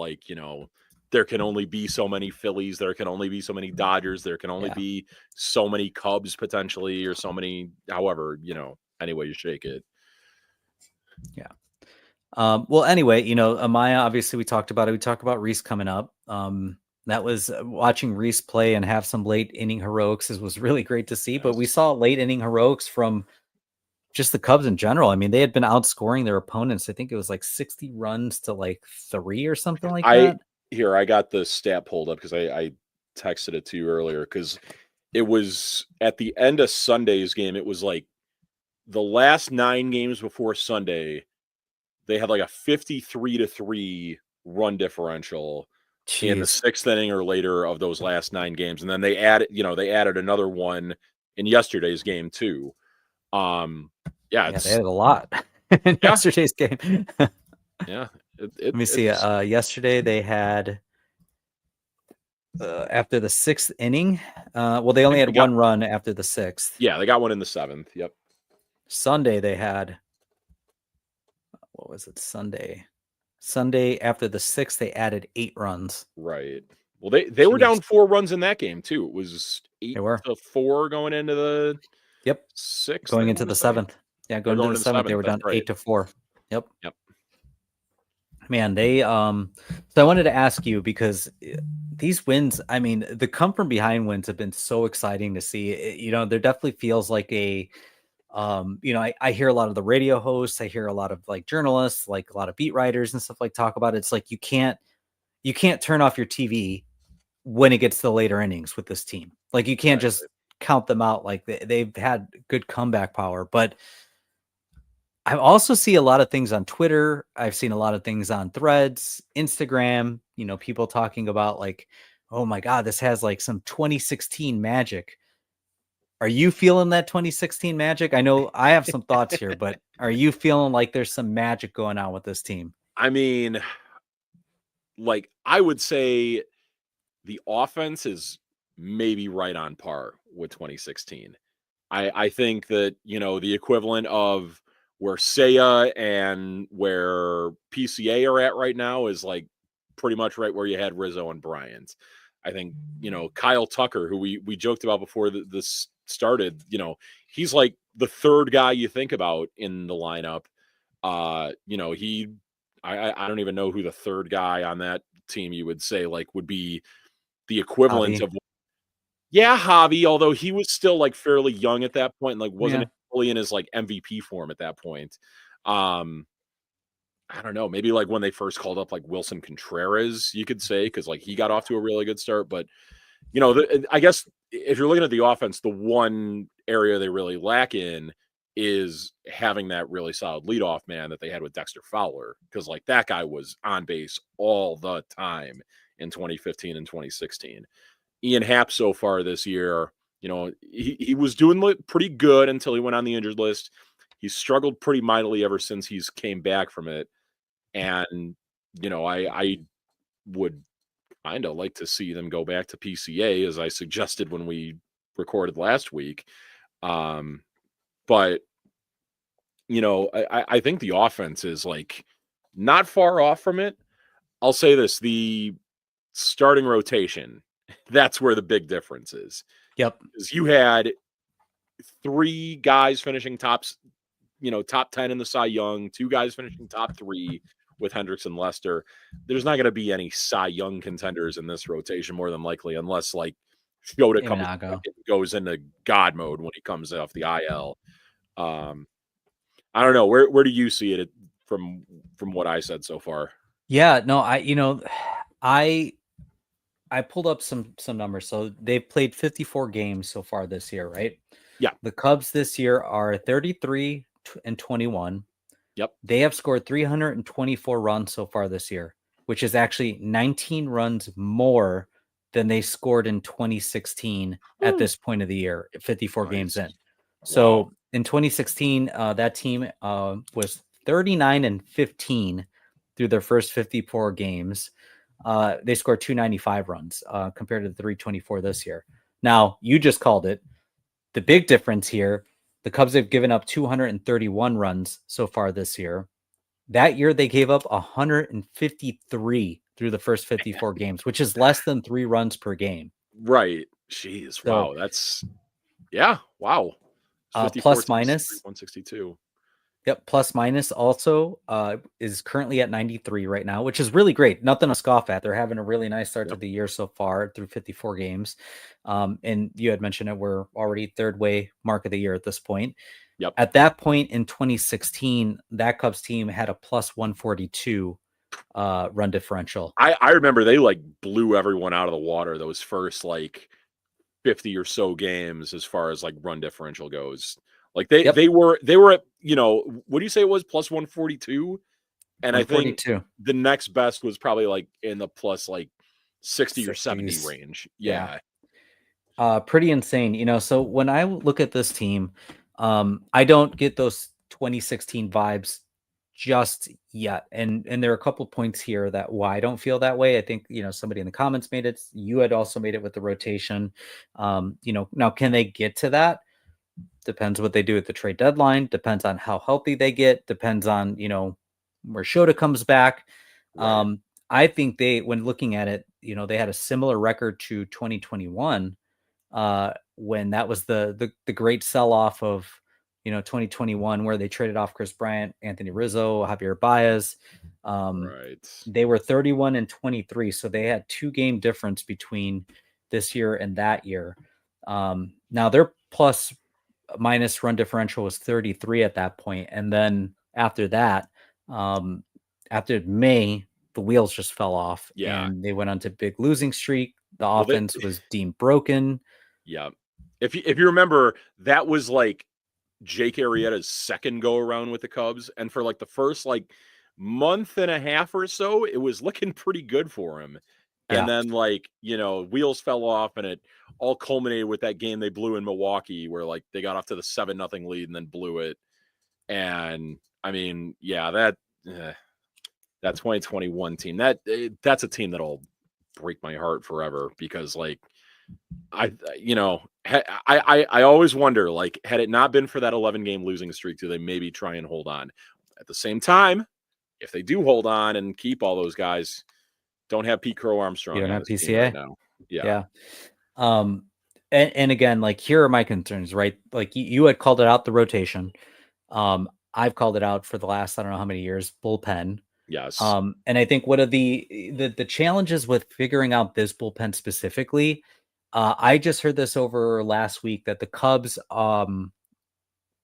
there can only be so many Phillies, there can only be so many Dodgers, there can only be so many Cubs potentially, or so many, however, any way you shake it. Yeah. Well, anyway, Amaya, obviously we talked about it. We talked about Reese coming up. That was watching Reese play and have some late inning heroics was really great to see. Yes. But we saw late inning heroics from just the Cubs in general. I mean, they had been outscoring their opponents. I think it was like 60 runs to like 3 or something like that. I got the stat pulled up because I texted it to you earlier, because it was at the end of Sunday's game. It was like the last 9 games before Sunday, they had like a 53-3 run differential in the 6th inning or later of those last 9 games. And then they added another one in yesterday's game too. They added a lot in yesterday's game. Yeah. Let me see. Yesterday they had after the 6th inning. Well, they only had one run after the 6th. Yeah, they got one in the 7th. Yep. Sunday they had, what was it? Sunday after the 6th, they added 8 runs. Right. Well, they were down 4 runs in that game too. It was 8-4 going into the 6th. Going into the 7th. Yeah, going into the 7th, they were down 8-4. Yep. Man, they so I wanted to ask you, because these wins, I mean, the come from behind wins have been so exciting to see. There definitely feels like a I hear a lot of the radio hosts, I hear a lot of like journalists, like a lot of beat writers and stuff like talk about it. It's like you can't turn off your TV when it gets to the later innings with this team. Like you can't just count them out. Like they've had good comeback power, but I also see a lot of things on Twitter. I've seen a lot of things on Threads, Instagram, people talking about like, oh my God, this has like some 2016 magic. Are you feeling that 2016 magic? I know I have some thoughts here, but are you feeling like there's some magic going on with this team? I mean, like, I would say the offense is maybe right on par with 2016. I think that, the equivalent of where Seiya and where PCA are at right now is like pretty much right where you had Rizzo and Bryant. I think, Kyle Tucker, who we joked about before this started, he's like the 3rd guy you think about in the lineup. I don't even know who the 3rd guy on that team you would say like would be the equivalent of. Yeah, Javi, although he was still like fairly young at that point and like wasn't fully in his like MVP form at that point. I don't know, maybe like when they first called up like Wilson Contreras, you could say, because like he got off to a really good start. But I guess if you're looking at the offense, the one area they really lack in is having that really solid leadoff man that they had with Dexter Fowler, because like that guy was on base all the time in 2015 and 2016. Ian Happ so far this year, he was doing pretty good until he went on the injured list. He's struggled pretty mightily ever since he's came back from it. And, I would kind of like to see them go back to PCA, as I suggested when we recorded last week. But, I think the offense is like not far off from it. I'll say this, the starting rotation, that's where the big difference is. Yep. Because you had 3 guys finishing top 10 in the Cy Young, 2 guys finishing top 3 with Hendricks and Lester. There's not going to be any Cy Young contenders in this rotation, more than likely, unless like Shota comes and goes into God mode when he comes off the IL. I don't know. Where do you see it from what I said so far? Yeah, no, I pulled up some numbers. So they've played 54 games so far this year, right? Yeah. The Cubs this year are 33-21. Yep. They have scored 324 runs so far this year, which is actually 19 runs more than they scored in 2016 at this point of the year, 54 games in. So in 2016, that team was 39-15 through their first 54 games. They scored 295 runs compared to the 324 this year. Now, you just called it. The big difference here, the Cubs have given up 231 runs so far this year. That year, they gave up 153 through the first 54 games, which is less than 3 runs per game. Right. Jeez. So, Wow. That's yeah. Wow. 54 plus times 3, minus, 162. yep, plus minus also is currently at 93 right now, which is really great. Nothing to scoff at. They're having a really nice start to Yep. the year so far through 54 games. And you had mentioned it, we're already third way mark of the year at this point. Yep. At that point in 2016, that Cubs team had a plus 142 run differential. I remember they like blew everyone out of the water those first like 50 or so games as far as like run differential goes. Like Yep, they were at, you know, what do you say it was, plus 142? And I think 142. the next best was probably like in the plus like 60 or 70 60s. range. Yeah. Yeah. Pretty insane. So when I look at this team, I don't get those 2016 vibes just yet. And there are a couple points here that why I don't feel that way. I think, somebody in the comments made it. You had also made it with the rotation. Now can they get to that? Depends what they do at the trade deadline, depends on how healthy they get, depends on, where Shota comes back. Right. I think when looking at it, they had a similar record to 2021, when that was the great sell off of 2021, where they traded off Chris Bryant, Anthony Rizzo, Javier Baez. Right. They were 31 and 23, so they had 2-game difference between this year and that year. Now their plus minus run differential was 33 at that point, and then after that, um, after May, the wheels just fell off, Yeah. and they went on to big losing streak. The Well, they offense was deemed broken. yeah. If you remember, that was like Jake Arrieta's second go around with the Cubs, and for like the first like month and a half or so, it was looking pretty good for him. And Yeah, then like, you know, wheels fell off and it all culminated with that game they blew in Milwaukee where like they got off to the 7-0 lead and then blew it. And I mean, yeah, that 2021 team, that's a team that'll break my heart forever because like I always wonder, like, had it not been for that 11-game losing streak, do they maybe try and hold on? At the same time, if they do hold on and keep all those guys, don't have Pete Crow you Armstrong don't on have this team right PCA. now. Yeah. Yeah. Um, and again, like, here are my concerns, right? Like, you had called it out, the rotation. I've called it out for the last, I don't know how many years, bullpen. Yes. And I think one of the challenges with figuring out this bullpen specifically, I just heard this over last week, that the Cubs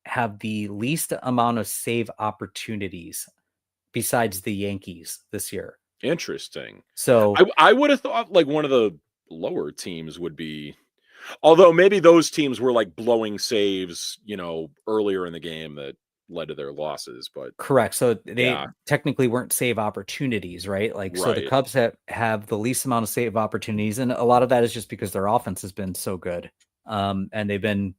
have the least amount of save opportunities besides the Yankees this year. Interesting. So I would have thought like one of the lower teams would be, although maybe those teams were like blowing saves, you know, earlier in the game that led to their losses. But correct. So they yeah, technically weren't save opportunities, right? Like, so the right. Cubs have the least amount of save opportunities, and a lot of that is just because their offense has been so good. And they've been,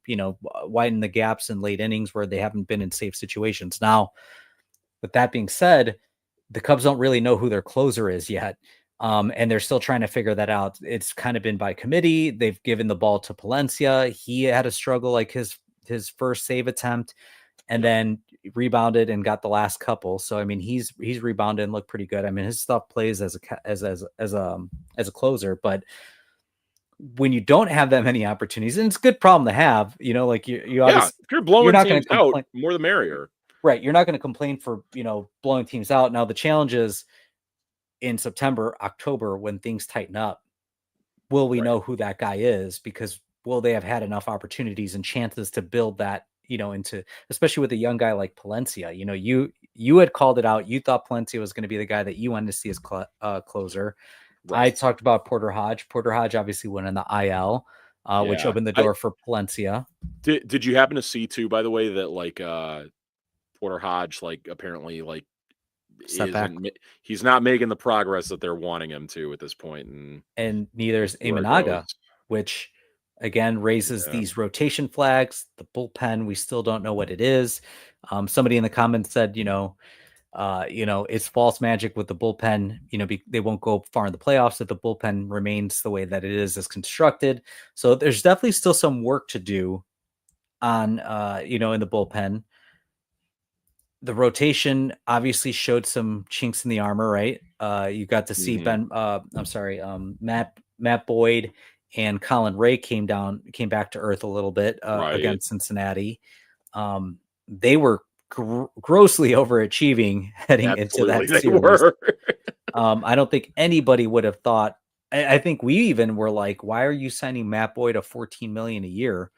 widening the gaps in late innings where they haven't been in safe situations. Now, with that being said, the Cubs don't really know who their closer is yet. And they're still trying to figure that out. It's kind of been by committee. They've given the ball to Palencia. He had a struggle, like his first save attempt, and Yep. then rebounded and got the last couple. So I mean, he's rebounded and looked pretty good. I mean, his stuff plays as a closer, but when you don't have that many opportunities, and it's a good problem to have, like you Yeah. obviously, If you're you're blowing not going to teams out, complain. more the merrier. Right. You're not going to complain for, blowing teams out. Now, the challenge is in September, October, when things tighten up, will we Right. know who that guy is? Because will they have had enough opportunities and chances to build that, into, especially with a young guy like Palencia? You had called it out. You thought Palencia was going to be the guy that you wanted to see as closer. I Right. talked about Porter Hodge. Porter Hodge obviously went in the IL, which Yeah. opened the door for Palencia. Did you happen to see too, by the way, that like Porter Hodge like apparently like Setback. he's not making the progress that they're wanting him to at this point, and And neither is where it goes. Imanaga, which again raises Yeah. these rotation flags. The bullpen, we still don't know what it is. Somebody in the comments said, it's false magic with the bullpen. They won't go far in the playoffs if the bullpen remains the way that it is constructed. So there's definitely still some work to do on, in the bullpen. the rotation obviously showed some chinks in the armor, right? You got to see Matt Boyd and Colin Ray came back to earth a little bit Right. against Cincinnati. They were grossly overachieving heading into Absolutely, that they series. were. I don't think anybody would have thought. I think we even were like, "Why are you signing Matt Boyd to $14 million a year?"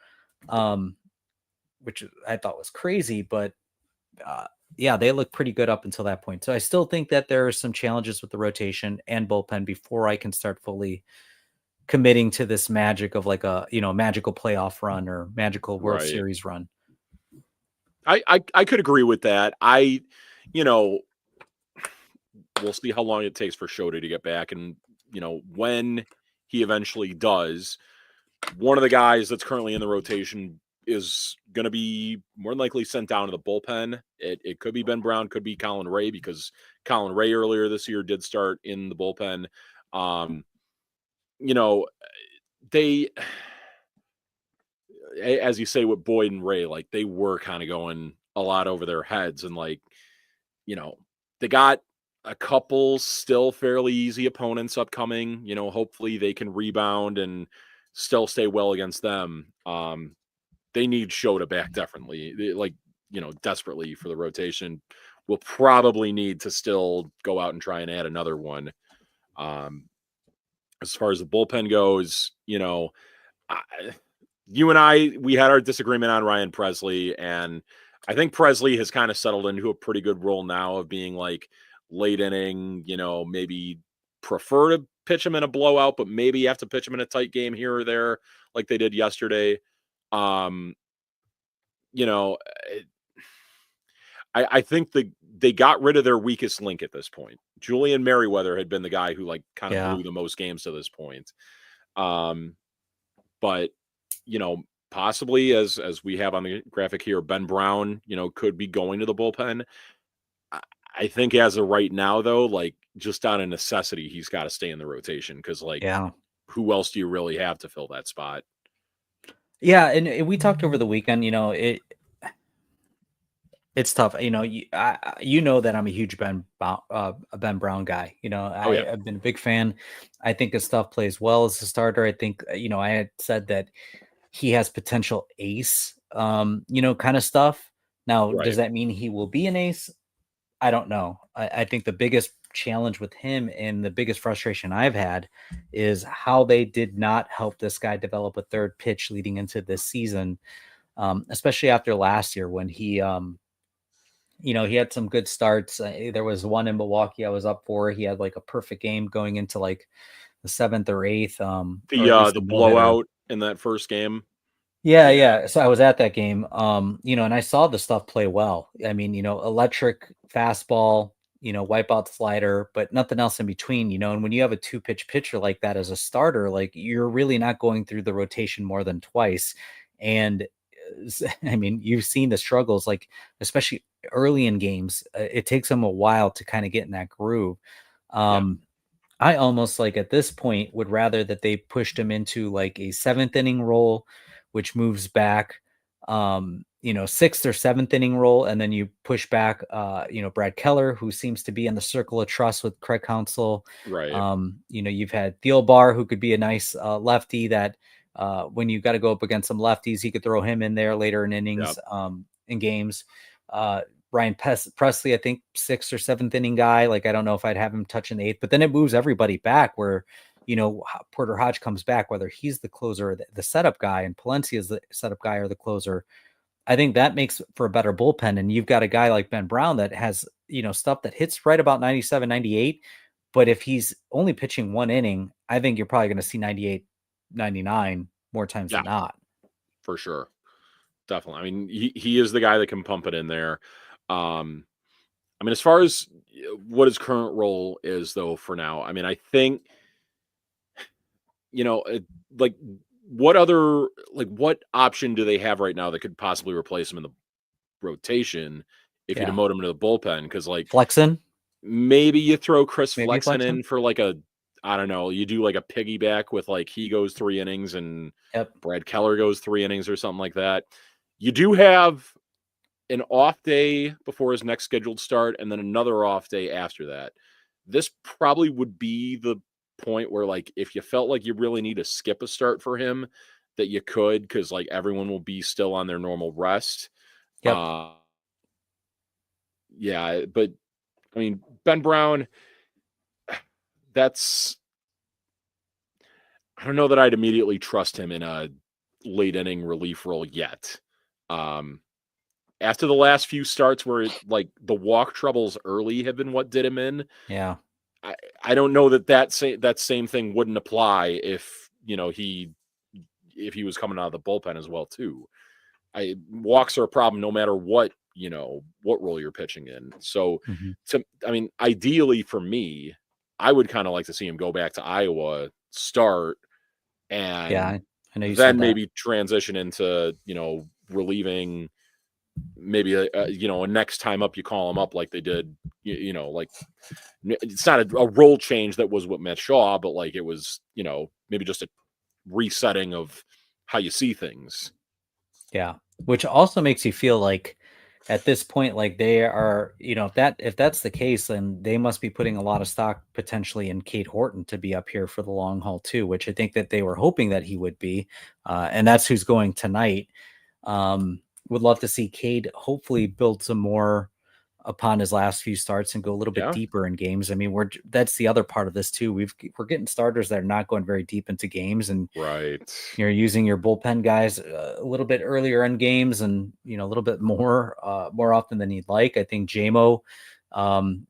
Which I thought was crazy, but yeah, they look pretty good up until that point. So I still think that there are some challenges with the rotation and bullpen before I can start fully committing to this magic of like a magical playoff run or magical World Right. Series run. I could agree with that. You know, we'll see how long it takes for Shota to get back, and when he eventually does, one of the guys that's currently in the rotation is going to be more than likely sent down to the bullpen. It could be Ben Brown, could be Colin Ray, because Colin Ray earlier this year did start in the bullpen. You know, they, as you say, with Boyd and Ray, like they were kind of going a lot over their heads, and like, they got a couple still fairly easy opponents upcoming. Hopefully they can rebound and still stay well against them. They need Shota back definitely. Desperately for the rotation. We'll probably need to still go out and try and add another one. As far as the bullpen goes, you and we had our disagreement on Ryan Presley, and I think Presley has kind of settled into a pretty good role now of being like late inning, maybe prefer to pitch him in a blowout, but maybe you have to pitch him in a tight game here or there, like they did yesterday. You know, I think they got rid of their weakest link at this point. Julian Merriweather had been the guy who like kind of blew the most games to this point. But possibly as we have on the graphic here, Ben Brown, could be going to the bullpen. I think as of right now, though, like just out of necessity, he's got to stay in the rotation because, like, who else do you really have to fill that spot? Yeah, and we talked over the weekend. It's tough. You know that I'm a huge Ben Brown guy. I've been a big fan. I think his stuff plays well as a starter. I think I had said that he has potential ace, kind of stuff. Now, does that mean he will be an ace? I don't know. I think the biggest challenge with him and the biggest frustration I've had is how they did not help this guy develop a third pitch leading into this season, especially after last year when he he had some good starts. There was one in Milwaukee I was up for. He had like a perfect game going into like the 7th or 8th, or at least The blowout in that first game. Yeah. So I was at that game, and I saw the stuff play well. I mean, electric fastball, wipeout slider, but nothing else in between, and when you have a 2-pitch pitcher like that as a starter, like you're really not going through the rotation more than twice. And I mean, you've seen the struggles, like especially early in games, it takes them a while to kind of get in that groove. I almost like at this point would rather that they pushed him into like a 7th inning role, which moves back, 6th or 7th inning role. And then you push back, Brad Keller, who seems to be in the circle of trust with Craig Counsell. Right. You've had Thielbar, who could be a nice lefty that when you got to go up against some lefties, he could throw him in there later in innings, in games. Ryan Presley, I think 6th or 7th inning guy. Like, I don't know if I'd have him touch an 8th, but then it moves everybody back where, Porter Hodge comes back, whether he's the closer or the setup guy, and Palencia is the setup guy or the closer. I think that makes for a better bullpen. And you've got a guy like Ben Brown that has, stuff that hits right about 97, 98. But if he's only pitching 1 inning, I think you're probably going to see 98, 99 more times than not. For sure. Definitely. I mean, he is the guy that can pump it in there. I mean, as far as what his current role is, though, for now, I mean, I think, like, what option do they have right now that could possibly replace him in the rotation if you demote him to the bullpen? Because, like, Flexen, maybe you throw Chris Flexen in for like I don't know, you do like a piggyback with like he goes 3 innings and Brad Keller goes 3 innings or something like that. You do have an off day before his next scheduled start and then another off day after that, this probably would be the point where, like, if you felt like you really need to skip a start for him, that you could, because like everyone will be still on their normal rest. Yep. Yeah, but I mean, Ben Brown, that's I don't know that I'd immediately trust him in a late inning relief role yet. Um, After the last few starts where like the walk troubles early have been what did him in. Yeah. I, I don't know that same thing wouldn't apply if if he was coming out of the bullpen as well too. Walks are a problem no matter what role you're pitching in. So Mhm. ideally for me, I would kind of like to see him go back to Iowa, start, Yeah, and I know you said then that. maybe transition into relieving maybe a next time up you call him up like they did like it's not a role change that was what met Shaw, but like it was maybe just a resetting of how you see things. Yeah, which also makes you feel like at this point, like they are, if that's the case, then they must be putting a lot of stock potentially in Kate Horton to be up here for the long haul too, which I think that they were hoping that he would be, and that's who's going tonight. Would love to see Cade hopefully build some more upon his last few starts and go a little bit Yeah, deeper in games. I mean, that's the other part of this too. We're getting starters that are not going very deep into games, and right. you're using your bullpen guys a little bit earlier in games, and a little bit more often than you'd like. I think JMO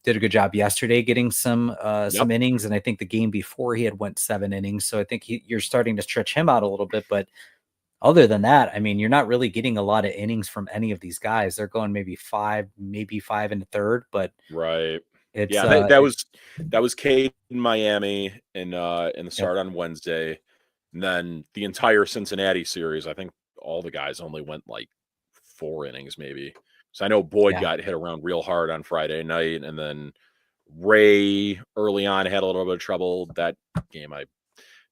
did a good job yesterday getting some Yep. innings, and I think the game before he had went 7 innings. So I think you're starting to stretch him out a little bit, but other than that, I mean, you're not really getting a lot of innings from any of these guys. They're going maybe five and a third, but Right. it's Yeah, that was Cade in Miami in the yep, start on Wednesday. And then the entire Cincinnati series, I think all the guys only went like 4 innings maybe. So I know Boyd yeah, got hit around real hard on Friday night, and then Ray early on had a little bit of trouble. That game I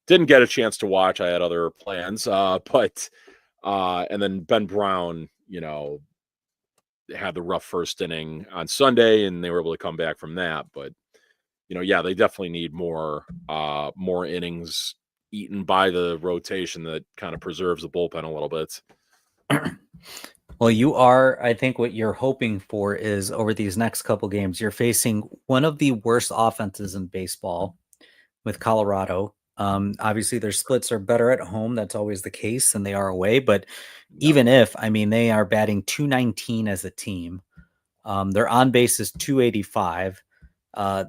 didn't get a chance to watch. I had other plans. But and then Ben Brown, had the rough first inning on Sunday, and they were able to come back from that. But yeah, they definitely need more innings eaten by the rotation that kind of preserves the bullpen a little bit. well, I think what you're hoping for is over these next couple games, you're facing one of the worst offenses in baseball with Colorado. Obviously, their splits are better at home. That's always the case, and they are away. But Yep. even if, I mean, they are batting 219 as a team. Their on base is 285.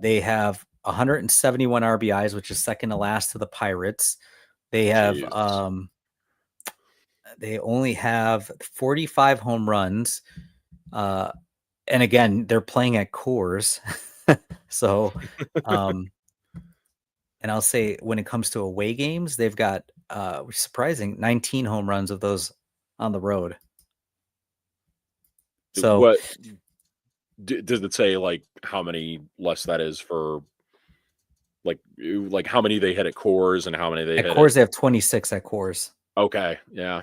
They have 171 RBIs, which is second to last to the Pirates. They have Jeez. they only have 45 home runs. And again, they're playing at Coors. So, um, and I'll say when it comes to away games, they've got, which is surprising, 19 home runs of those on the road. So What does it say? Like how many less that is for like how many they hit at Coors and how many they at hit at? Coors, they have 26 at Coors. Okay, yeah.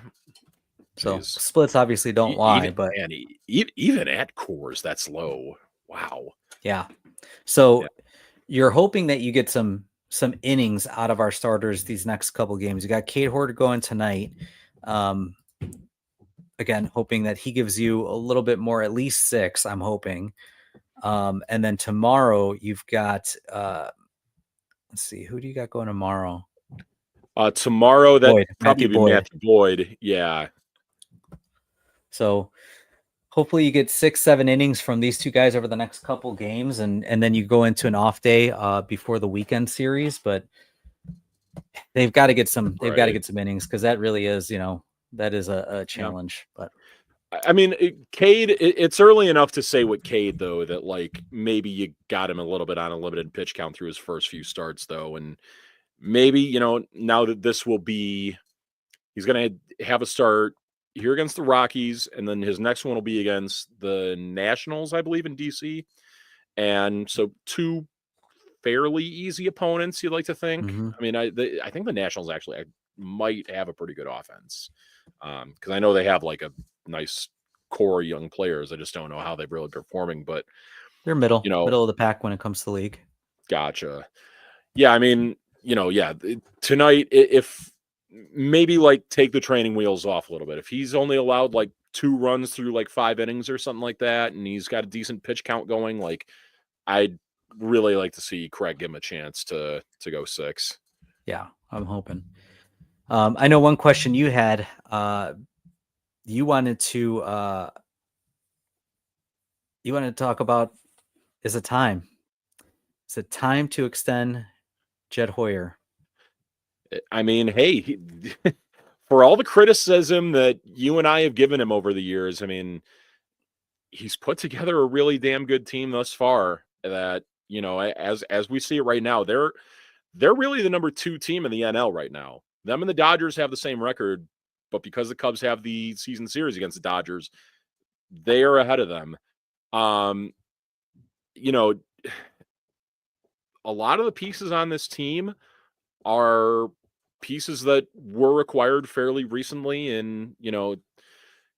So Jeez. splits obviously don't lie, Even but man, even at Coors, that's low. Wow. yeah. Yeah. So you're hoping that you get some innings out of our starters these next couple games. You got Kate Horton going tonight. Um, again, hoping that he gives you a little bit more, at least 6. I'm hoping. And then tomorrow you've got let's see, who do you got going tomorrow? Tomorrow that Boyd, probably Matthew be Boyd. Matthew Boyd. Yeah. So hopefully you get 6-7 innings from these two guys over the next couple games, and then you go into an off day before the weekend series. But Right. they've got to get some innings, because that really is, that is a Yeah. challenge. But I mean, Cade, it's early enough to say with Cade, though, that like maybe you got him a little bit on a limited pitch count through his first few starts, though. And maybe, now that he's going to have a start here against the Rockies, and then his next one will be against the Nationals, I believe, in DC. And so two fairly easy opponents, you'd like to think. mm-hmm. I mean, I think the Nationals actually might have a pretty good offense because I know they have like a nice core young players. I just don't know how they're really performing, but They're you know, middle of the pack when it comes to league. gotcha. Yeah, I mean, yeah, tonight, if maybe like take the training wheels off a little bit. If he's only allowed like 2 runs through like 5 innings or something like that, and he's got a decent pitch count going, like I'd really like to see Craig give him a chance to go 6. Yeah, I'm hoping. I know one question you had. You wanted to talk about is it time? Is it time to extend Jed Hoyer? I mean, hey, for all the criticism that you and I have given him over the years, I mean, he's put together a really damn good team thus far that, as we see it right now, they're really the number 2 team in the NL right now. Them and the Dodgers have the same record, but because the Cubs have the season series against the Dodgers, they are ahead of them. Um, you know, a lot of the pieces on this team are pieces that were acquired fairly recently in,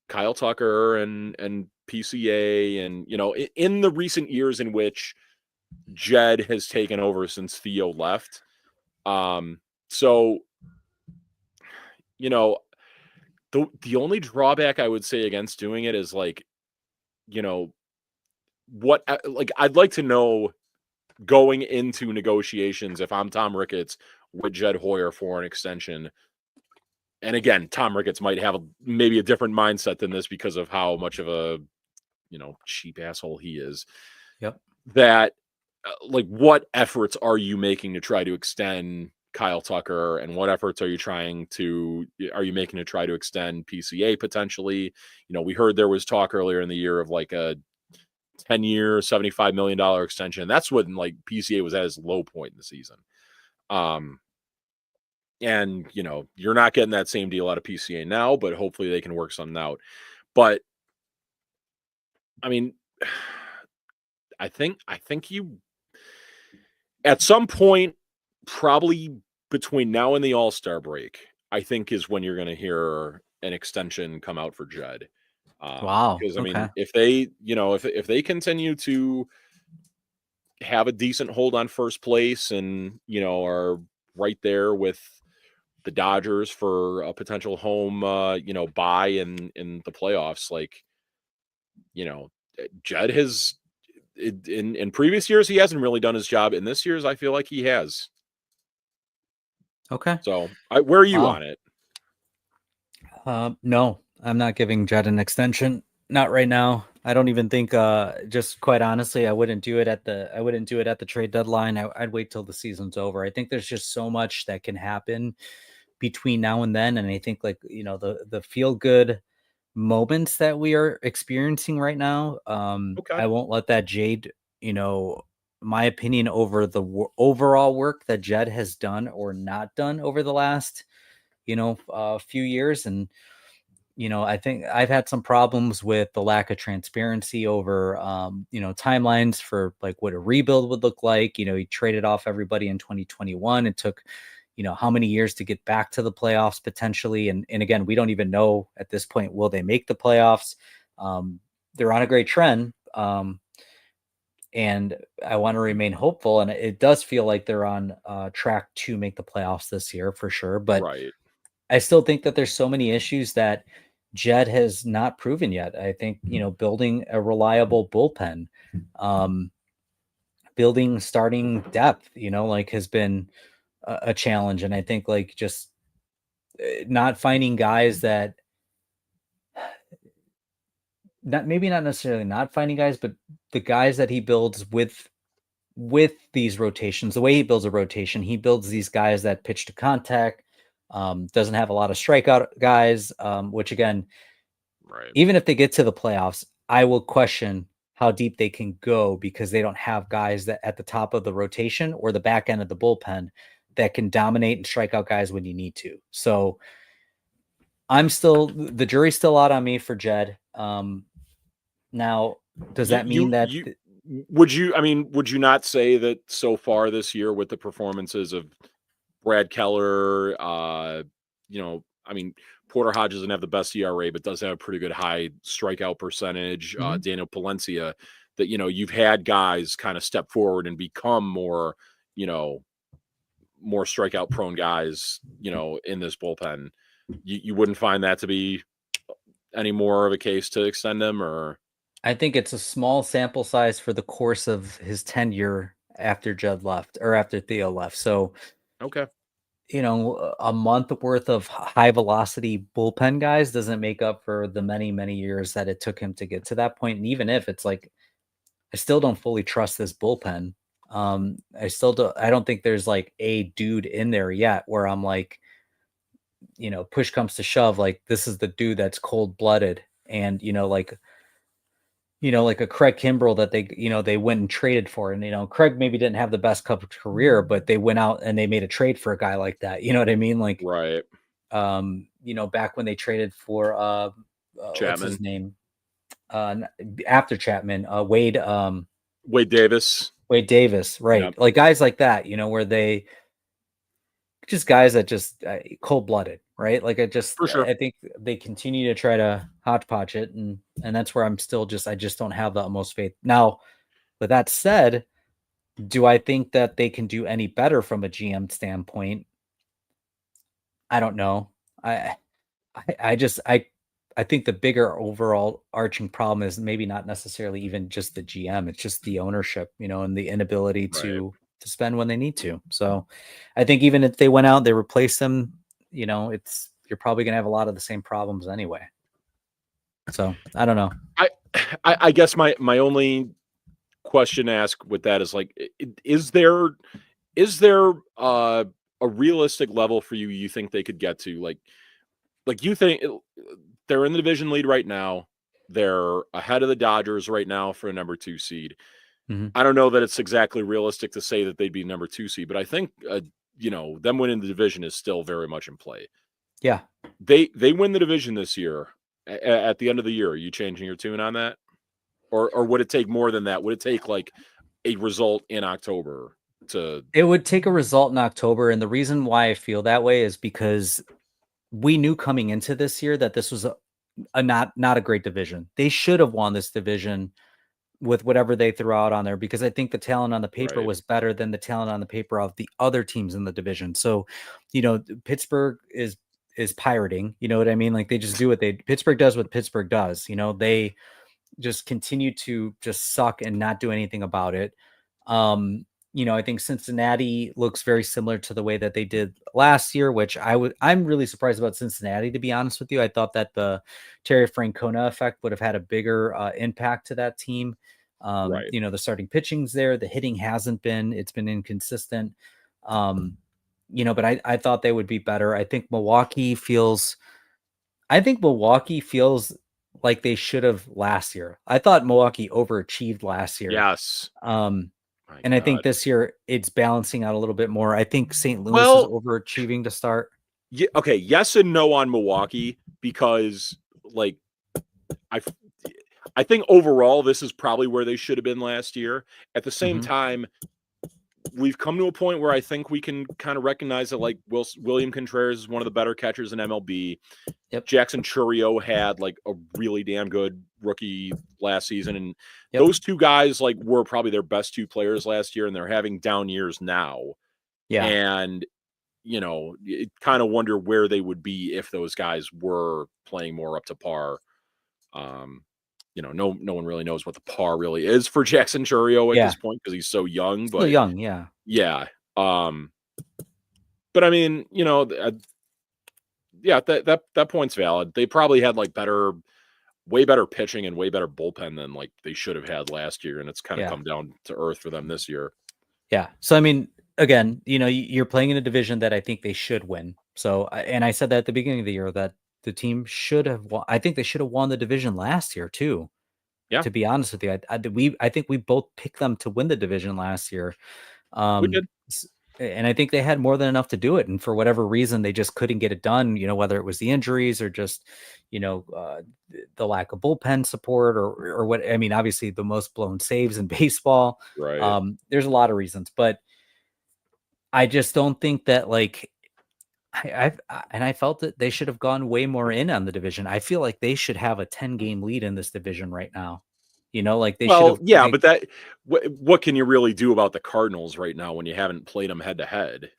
Kyle Tucker and PCA and, in the recent years in which Jed has taken over since Theo left. So, you know, the only drawback I would say against doing it is like, you know, what like I'd like to know going into negotiations if I'm Tom Ricketts with Jed Hoyer for an extension. And again, Tom Ricketts might have maybe a different mindset than this because of how much of a, cheap asshole he is. Yep. That like what efforts are you making to try to extend Kyle Tucker, and what efforts are you making to try to extend PCA potentially? We heard there was talk earlier in the year of like a 10-year, $75 million extension. That's when like PCA was at his low point in the season. And you're not getting that same deal out of PCA now, but hopefully they can work something out. But I mean, I think you at some point, probably between now and the All-Star break, I think is when you're going to hear an extension come out for Jed. Wow. Because I Okay. mean, if they, if they continue to have a decent hold on first place and, are right there with the Dodgers for a potential home, bye in the playoffs, like, Jed has in previous years he hasn't really done his job. In this year's, I feel like he has. Okay. So, where are you Wow. on it? No, I'm not giving Jed an extension. Not right now. I don't even think. Just quite honestly, I wouldn't do it at the trade deadline. I'd wait till the season's over. I think there's just so much that can happen between now and then, and I think like the feel good moments that we are experiencing right now. Okay. I won't let that jade my opinion over the overall work that Jed has done or not done over the last few years. And I think I've had some problems with the lack of transparency over timelines for like what a rebuild would look like. He traded off everybody in 2021. It took how many years to get back to the playoffs potentially. And again, we don't even know at this point, will they make the playoffs? They're on a great trend. And I want to remain hopeful. And it does feel like they're on track to make the playoffs this year for sure. But Right. I still think that there's so many issues that Jed has not proven yet. I think, building a reliable bullpen, building starting depth, like has been a challenge. And I think like just not finding guys that maybe not necessarily not finding guys, but the guys that he builds with these rotations, the way he builds a rotation, he builds these guys that pitch to contact, doesn't have a lot of strikeout guys, which again, Right. even if they get to the playoffs, I will question how deep they can go because they don't have guys that at the top of the rotation or the back end of the bullpen that can dominate and strike out guys when you need to. So the jury's still out on me for Jed. Now, does that mean that would you not say that so far this year with the performances of Brad Keller, I mean, Porter Hodge doesn't have the best ERA, but does have a pretty good high strikeout percentage. Mhm. Daniel Palencia, that, you've had guys kind of step forward and become more, more strikeout prone guys, in this bullpen. You wouldn't find that to be any more of a case to extend them, or I think it's a small sample size for the course of his tenure after Judd left or after Theo left. So, okay, a month worth of high velocity bullpen guys doesn't make up for the many, many years that it took him to get to that point. And even if it's like, I still don't fully trust this bullpen. I don't think there's like a dude in there yet where I'm like, push comes to shove, like this is the dude that's cold blooded. And, like a Craig Kimbrell that they went and traded for. And, Craig maybe didn't have the best cup of career, but they went out and they made a trade for a guy like that. You know what I mean? Like, right, back when they traded for, what's his Chapman, name? After Chapman, Wade Davis, Wade Davis, yeah, right? Like guys like that, where they just guys that just cold blooded, right? Like for sure. I think they continue to try to hodgepodge it, and that's where I'm still I just don't have the utmost faith. Now, with that said, do I think that they can do any better from a GM standpoint? I don't know. I I just I think the bigger overall arching problem is maybe not necessarily even just the GM. It's just the ownership, and the inability Right. to spend when they need to. So I think even if they went out, they replaced them, you're probably gonna have a lot of the same problems anyway. So I don't know. I I guess my only question to ask with that is like, is there a realistic level for you think they could get to? Like you think they're in the division lead right now. They're ahead of the Dodgers right now for a number 2 seed. Mhm. I don't know that it's exactly realistic to say that they'd be number 2 seed, but I think them winning the division is still very much in play. Yeah. They win the division this year. At the end of the year, are you changing your tune on that? Or would it take more than that? Would it take like a result in October to It would take a result in October, and the reason why I feel that way is because we knew coming into this year that this was a not a great division. They should have won this division with whatever they threw out on there, because I think the talent on the paper right? was better than the talent on the paper of the other teams in the division. So, Pittsburgh is pirating, you know what I mean? Like they just do Pittsburgh does what Pittsburgh does. They just continue to just suck and not do anything about it. I think Cincinnati looks very similar to the way that they did last year, which I'm really surprised about Cincinnati, to be honest with you. I thought that the Terry Francona effect would have had a bigger impact to that team. Right. The starting pitching's there, the hitting hasn't been, it's been inconsistent. But I thought they would be better. I think Milwaukee feels like they should have last year. I thought Milwaukee overachieved last year. Yes. Um, My and I think God. this year it's balancing out a little bit more. I think St. Louis is Well, overachieving to start. yeah, okay, yes and no on Milwaukee, because like I I think overall this is probably where they should have been last year. At the same Mhm. time, we've come to a point where I think we can kind of recognize that like William Contreras is one of the better catchers in MLB. Yep. Jackson Churio had like a really damn good rookie last season, and Yep. those two guys like were probably their best two players last year, and they're having down years now. Yeah. And you kind of wonder where they would be if those guys were playing more up to par. Um, no one really knows what the par really is for Jackson Churio at Yeah. this point because he's so young. Still But young. Yeah. yeah, but I mean, yeah, that point's valid. They probably had like way better pitching and way better bullpen than like they should have had last year, and it's kind of Yeah. come down to earth for them this year. Yeah. So, I mean, again, you're playing in a division that I think they should win. So, and I said that at the beginning of the year that the team should have won. I think they should have won the division last year too. Yeah, To be honest with you, I think we both picked them to win the division last year. we did. And I think they had more than enough to do it. And for whatever reason, they just couldn't get it done, whether it was the injuries or just, the lack of bullpen support or what. I mean, obviously the most blown saves in baseball. Right. There's a lot of reasons, but I just don't think that, like, I felt that they should have gone way more in on the division. I feel like they should have a 10-game lead in this division right now. Like they should Well, have yeah, but that what can you really do about the Cardinals right now when you haven't played them head to head?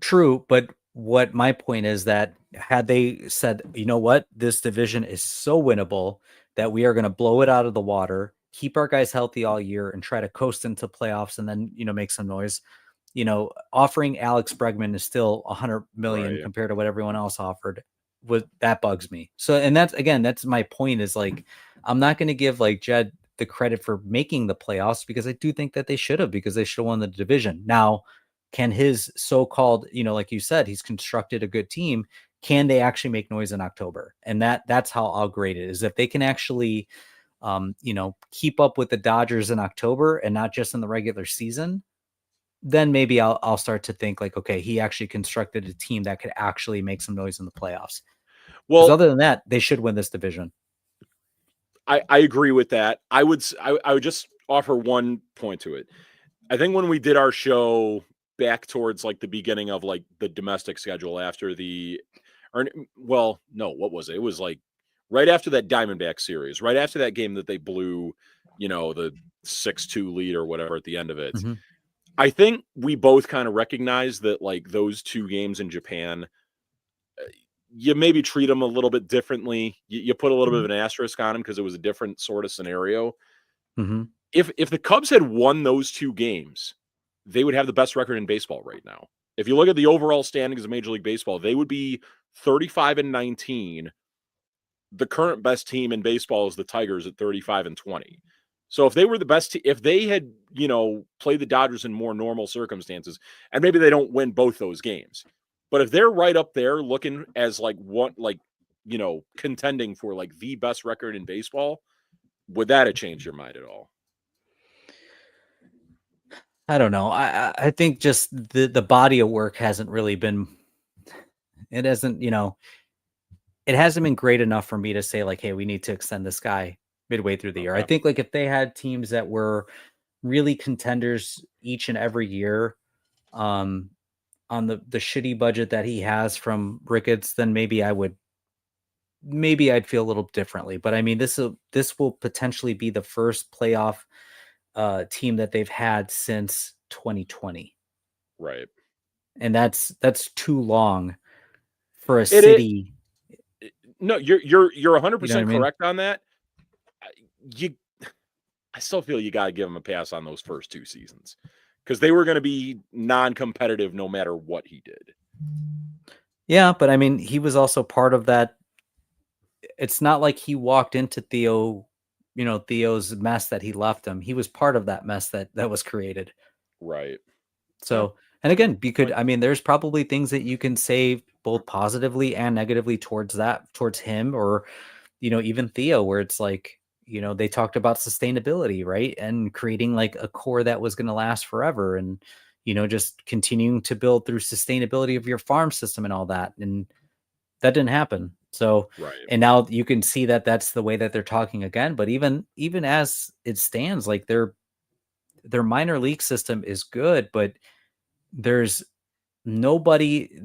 true, but what my point is that had they said, you know what, this division is so winnable that we are going to blow it out of the water, keep our guys healthy all year, and try to coast into playoffs and then make some noise. Offering Alex Bregman is still 100 million Right. compared to what everyone else offered. That bugs me. So, and that's my point is like, I'm not going to give like Jed the credit for making the playoffs because I do think that they should have, because they should have won the division. Now, can his so-called, like you said, he's constructed a good team. Can they actually make noise in October? And that's how I'll grade it, is if they can actually, keep up with the Dodgers in October and not just in the regular season, then maybe I'll start to think like, okay, he actually constructed a team that could actually make some noise in the playoffs. Because Well, other than that, they should win this division. I agree with that. I would just offer one point to it. I think when we did our show back towards like the beginning of like the domestic schedule after well, no, what was it? It was like right after that Diamondback series, right after that game that they blew, the 6-2 lead or whatever at the end of it. Mm-hmm. I think we both kind of recognized that like those two games in Japan, you maybe treat them a little bit differently. You put a little bit of an asterisk on them because it was a different sort of scenario. Mm-hmm. If the Cubs had won those two games, they would have the best record in baseball right now. If you look at the overall standings of Major League Baseball, they would be 35-19. The current best team in baseball is the Tigers at 35-20. So if they were the best, if they had, played the Dodgers in more normal circumstances, and maybe they don't win both those games, but if they're right up there looking as like what, like, contending for like the best record in baseball, would that have changed your mind at all? I don't know. I think just the body of work hasn't really been. It hasn't it hasn't been great enough for me to say like, hey, we need to extend this guy midway through the year. I Okay. think like if they had teams that were really contenders each and every year, on the shitty budget that he has from Ricketts, then maybe I'd feel a little differently. But I mean, this will potentially be the first playoff team that they've had since 2020, Right. and that's too long for a It city. no, you're You know what I 100% mean? correct on that. You I still feel you got to give him a pass on those first two seasons because they were going to be non-competitive no matter what he did. Yeah, but I mean, he was also part of that. It's not like he walked into Theo's mess that he left him. He was part of that mess that was created. Right. Yeah. So, and again, you could, Point. I mean, there's probably things that you can say both positively and negatively towards him, or, even Theo, where it's like, they talked about sustainability, right? And creating like a core that was going to last forever, and, just continuing to build through sustainability of your farm system and all that. And that didn't happen. So, Right. and now you can see that that's the way that they're talking again. But even as it stands, like their minor league system is good, but there's nobody.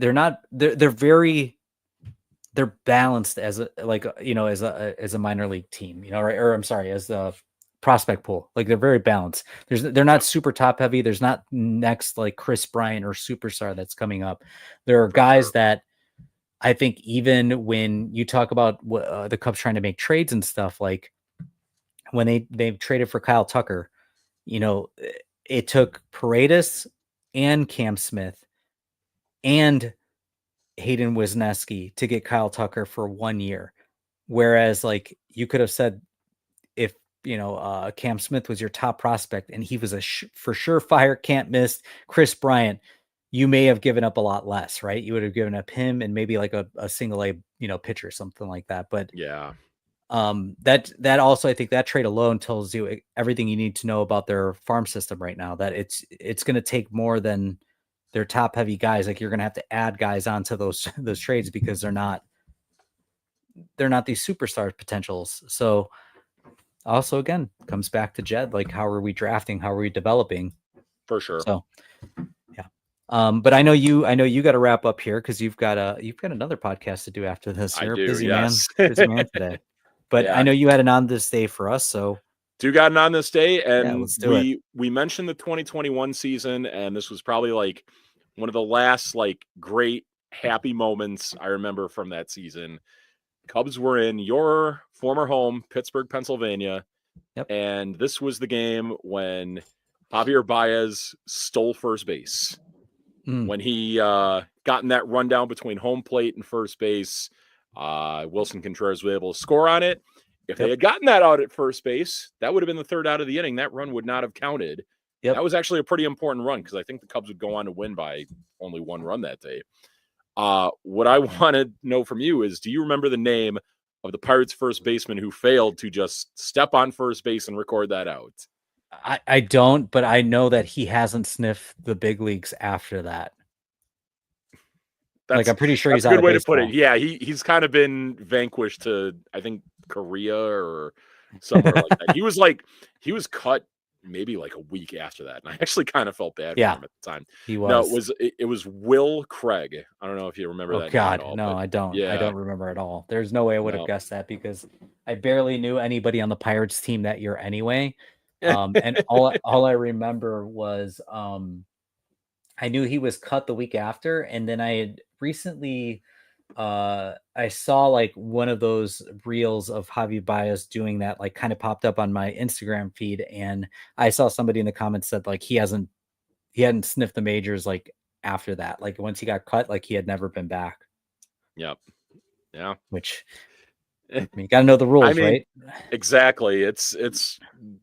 They're balanced as as a minor league team, right? Or I'm sorry, as the prospect pool. Like they're very balanced. They're not Yep. super top heavy. There's not next like Chris Bryant or superstar that's coming up. There are For guys sure. that I think even when you talk about the Cubs trying to make trades and stuff, like when they've traded for Kyle Tucker, it took Paredes and Cam Smith and Hayden Wisniewski to get Kyle Tucker for 1 year. Whereas like you could have said, if Cam Smith was your top prospect and he was a for sure fire, can't miss Chris Bryant, you may have given up a lot less, right? You would have given up him and maybe like a single A, pitcher, something like that. But Yeah. that also, I think that trade alone tells you everything you need to know about their farm system right now, that it's going to take more than their top heavy guys. Like you're going to have to add guys onto those trades because they're not these superstar potentials. So also again comes back to Jed, like how are we drafting, how are we developing? For sure. So yeah. But I know you got to wrap up here because you've got another podcast to do after this. I You're a do, busy yes. man today. But I Yeah. know you had an on this day for us, so Do got it on this day, yeah, and let's do it. we mentioned the 2021 season, and this was probably like one of the last like great happy moments I remember from that season. Cubs were in your former home, Pittsburgh, Pennsylvania, Yep. and this was the game when Javier Baez stole first base. When he got in that rundown between home plate and first base, Wilson Contreras was able to score on it. If they had gotten that out at first base, that would have been the third out of the inning. That run would not have counted. Yep. That was actually a pretty important run because I think the Cubs would go on to win by only one run that day. What I want to know from you is, do you remember the name of the Pirates first baseman who failed to just step on first base and record that out? I don't, but I know that he hasn't sniffed the big leagues after that. I'm pretty sure he's a out good of way baseball. to put it. Yeah, he's kind of been vanquished to, I think, Korea or somewhere like that. He was cut maybe like a week after that, and I actually kind of felt bad for him at the time. He was. No, it was Will Craig. I don't know if you remember that name at all. No, I don't. Yeah. I don't remember at all. There's no way I would have guessed that because I barely knew anybody on the Pirates team that year anyway. And all I remember was I knew he was cut the week after, and then I had recently I saw like one of those reels of Javi Baez doing that, like kind of popped up on my Instagram feed, and I saw somebody in the comments said like he hadn't sniffed the majors like after that, like once he got cut, like he had never been back. Yep. Yeah. Which I mean, you got to know the rules, right? Exactly. It's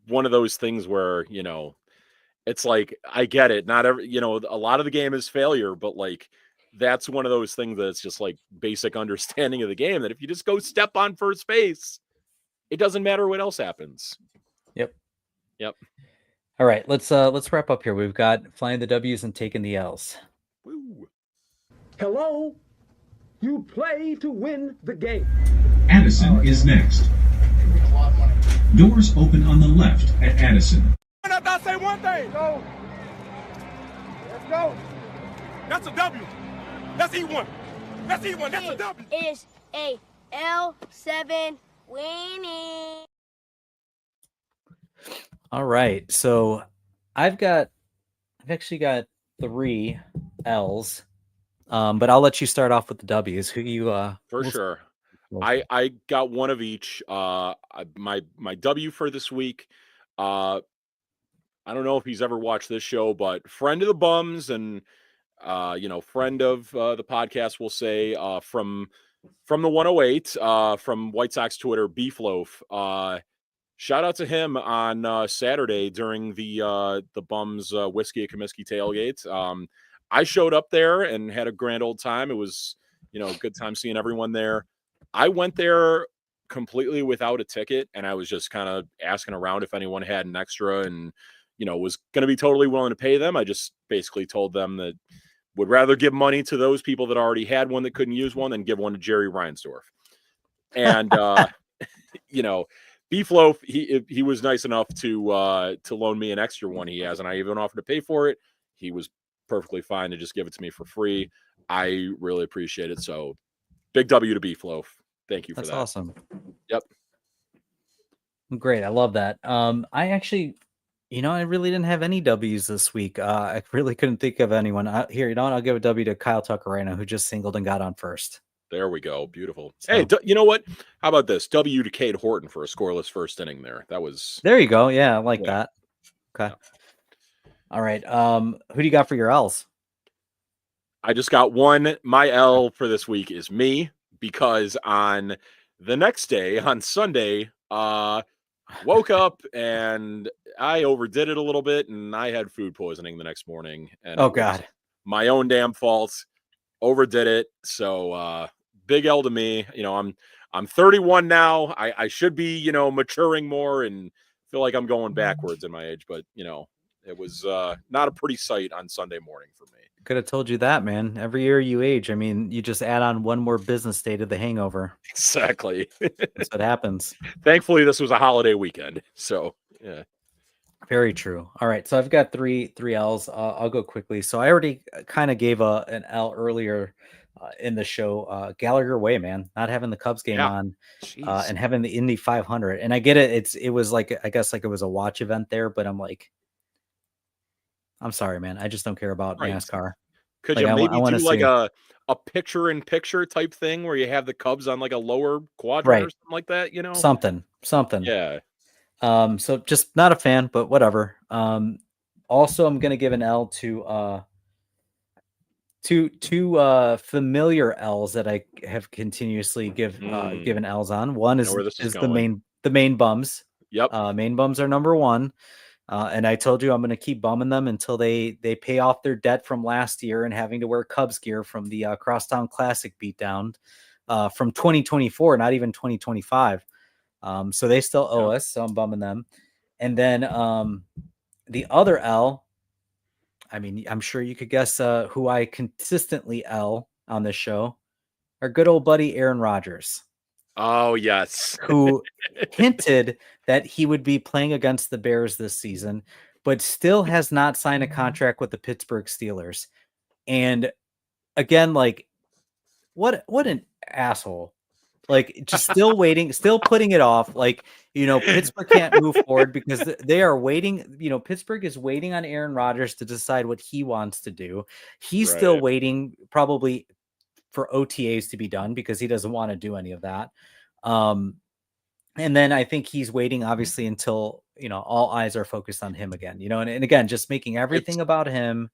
one of those things where, you know, it's like, I get it. Not every, you know, a lot of the game is failure, but like, that's one of those things that's just like basic understanding of the game, that if you just go step on first base, it doesn't matter what else happens. Yep. All right, let's wrap up here. We've got flying the W's and taking the L's. Woo. Hello, you play to win the game. Addison is next. Doors open on the left at Addison. I say one thing. Go. Let's go. That's a W. That's E1. That's E1. That's a W. It's a L7 winning. All right. So I've actually got 3 L's. But I'll let you start off with the W's. Who you for sure. I got one of each. My W for this week. I don't know if he's ever watched this show, but friend of the Bums and you know, friend of the podcast, will say, from the 108, from White Sox Twitter, Beefloaf. Shout out to him on Saturday during the Bums Whiskey at Comiskey tailgate. I showed up there and had a grand old time. It was, you know, a good time seeing everyone there. I went there completely without a ticket, and I was just kind of asking around if anyone had an extra, and, you know, was going to be totally willing to pay them. I just basically told them that would rather give money to those people that already had one that couldn't use one than give one to Jerry Reinsdorf. And, you know, Beefloaf, he was nice enough to loan me an extra one he has, and I even offered to pay for it. He was perfectly fine to just give it to me for free. I really appreciate it. So big W to Beefloaf. Thank you for that. That's awesome. Yep. Great. I love that. I actually, you know, I really didn't have any W's this week. I really couldn't think of anyone. Here, you know what? I'll give a W to Kyle Tucker right now, who just singled and got on first. There we go. Beautiful. So, hey, you know what? How about this? W to Cade Horton for a scoreless first inning there. That was... There you go. Yeah, I like that. Okay. Yeah. All right. Who do you got for your L's? I just got one. My L for this week is me, because on the next day, on Sunday, woke up and I overdid it a little bit, and I had food poisoning the next morning. And oh God, my own damn fault. Overdid it. So big L to me. You know, I'm 31 now. I should be, you know, maturing more, and feel like I'm going backwards in my age. But, you know, it was not a pretty sight on Sunday morning for me. Could have told you that, man. Every year you age, I mean, you just add on one more business day to the hangover. Exactly. That's what happens. Thankfully, this was a holiday weekend. So, yeah. Very true. All right, so I've got three L's. I'll go quickly. So I already kind of gave an L earlier in the show. Gallagher Way, man, not having the Cubs game Yeah. on Jeez. and having the Indy 500. And I get it. It was like, I guess like it was a watch event there, but I'm like, I'm sorry, man. I just don't care about Right. NASCAR. Could Like you I maybe want do to like see a picture in picture type thing where you have the Cubs on like a lower quadrant or right something like that, you know? something. Yeah. So just not a fan, but whatever. Also, I'm gonna give an L to two familiar L's that I have continuously given L's on. One I know where this is is going. the main bums. Yep. Main bums are number one. And I told you I'm going to keep bumming them until they pay off their debt from last year and having to wear Cubs gear from the Crosstown Classic beatdown from 2024, not even 2025. So they still owe us, so I'm bumming them. And then the other L, I mean, I'm sure you could guess who I consistently L on this show. Our good old buddy Aaron Rodgers, Oh, yes. who hinted that he would be playing against the Bears this season, but still has not signed a contract with the Pittsburgh Steelers. And again, like, what an asshole. Like, just still waiting, still putting it off. Like, Pittsburgh can't move forward because they are waiting. Pittsburgh is waiting on Aaron Rodgers to decide what he wants to do. He's still Right. waiting probably for OTAs to be done because he doesn't want to do any of that. And then I think he's waiting, obviously, until all eyes are focused on him again. And again, just making everything about him.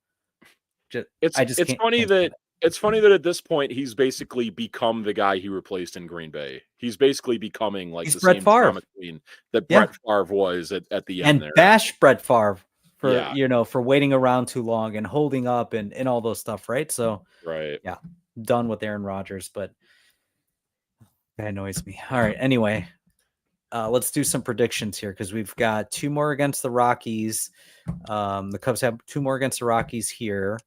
I just It's can't. funny Can't that stand it. it's funny that at this point he's basically become the guy he replaced in Green Bay. He's basically becoming like He's the Brett same Favre. drama queen that Yeah. Brett Favre was at the end And there. bash Brett Favre for Yeah. for waiting around too long and holding up and all those stuff, right? So Right. yeah, done with Aaron Rodgers, but that annoys me. All right, anyway, let's do some predictions here because we've got two more against the Rockies. The Cubs have two more against the Rockies here,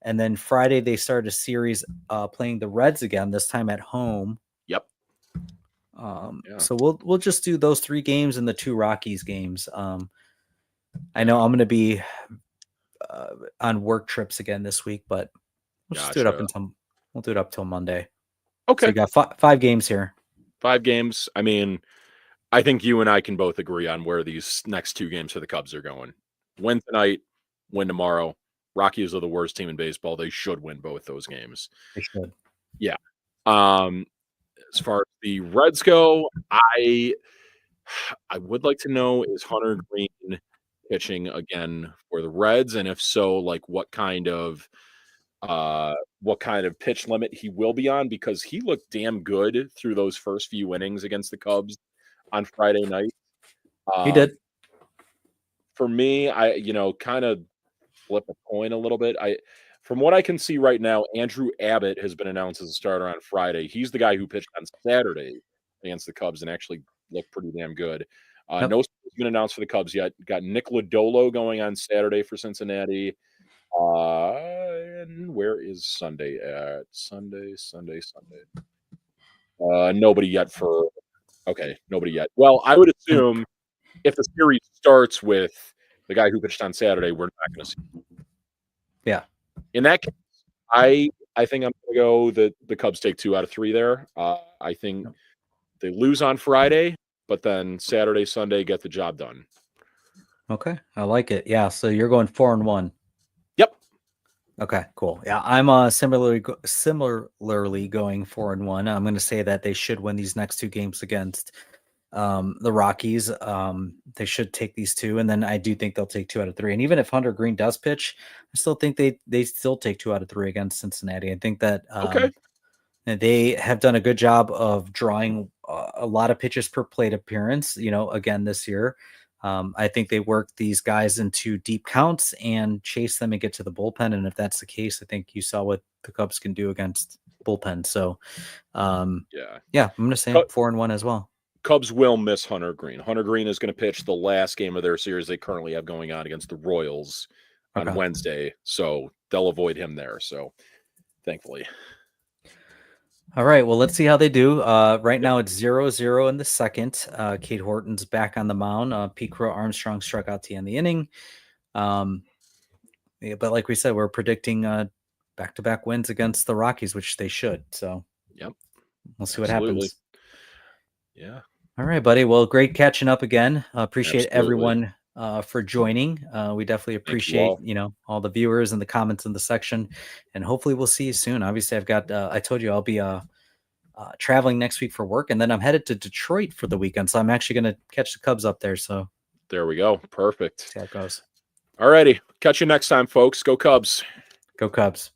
and then Friday they start a series playing the Reds again, this time at home. Yep. So we'll just do those three games and the two Rockies games. I know I'm going to be on work trips again this week, but we'll just do it up till Monday. Okay. So you got five games here. 5 games. I mean, I think you and I can both agree on where these next 2 games for the Cubs are going. Win tonight, win tomorrow. Rockies are the worst team in baseball. They should win both those games. They should. Yeah. As far as the Reds go, I would like to know, is Hunter Green pitching again for the Reds? And if so, like what kind of pitch limit he will be on, because he looked damn good through those first few innings against the Cubs on Friday night. He did. For me, I kind of flip a coin a little bit. From what I can see right now, Andrew Abbott has been announced as a starter on Friday. He's the guy who pitched on Saturday against the Cubs and actually looked pretty damn good. No starter's been announced for the Cubs yet. Got Nick Lodolo going on Saturday for Cincinnati. And where is Sunday at? Sunday. Nobody yet nobody yet. Well, I would assume if the series starts with the guy who pitched on Saturday, we're not going to see. Yeah. In that case, I think I'm going to go that the Cubs take 2 out of 3 there. I think they lose on Friday, but then Saturday, Sunday get the job done. Okay, I like it. Yeah, so you're going 4-1. Yep. Okay, cool. Yeah, I'm similarly going 4-1. I'm going to say that they should win these next 2 games against the Rockies. They should take these 2, and then I do think they'll take 2 out of 3. And even if Hunter Green does pitch, I still think they still take 2 out of 3 against Cincinnati. I think that they have done a good job of drawing a lot of pitches per plate appearance. Again this year. I think they work these guys into deep counts and chase them and get to the bullpen. And if that's the case, I think you saw what the Cubs can do against bullpen. So, I'm going to say 4-1 as well. Cubs will miss Hunter Green. Hunter Green is going to pitch the last game of their series they currently have going on against the Royals on Wednesday. So they'll avoid him there. So thankfully. All right, well, let's see how they do. Right now it's 0-0 in the second. Kate Horton's back on the mound. Pete Crow Armstrong struck out to end the inning. Yeah, but like we said, we're predicting back-to-back wins against the Rockies, which they should. So Yep. we'll see what Absolutely. happens. Yeah. All right, buddy. Well, great catching up again. Appreciate Absolutely. everyone for joining. We definitely appreciate, all the viewers and the comments in the section, and hopefully we'll see you soon. Obviously, I've got, I told you I'll be traveling next week for work, and then I'm headed to Detroit for the weekend. So I'm actually going to catch the Cubs up there. So there we go. Perfect. see how it goes. All righty. Catch you next time, folks. Go Cubs. Go Cubs.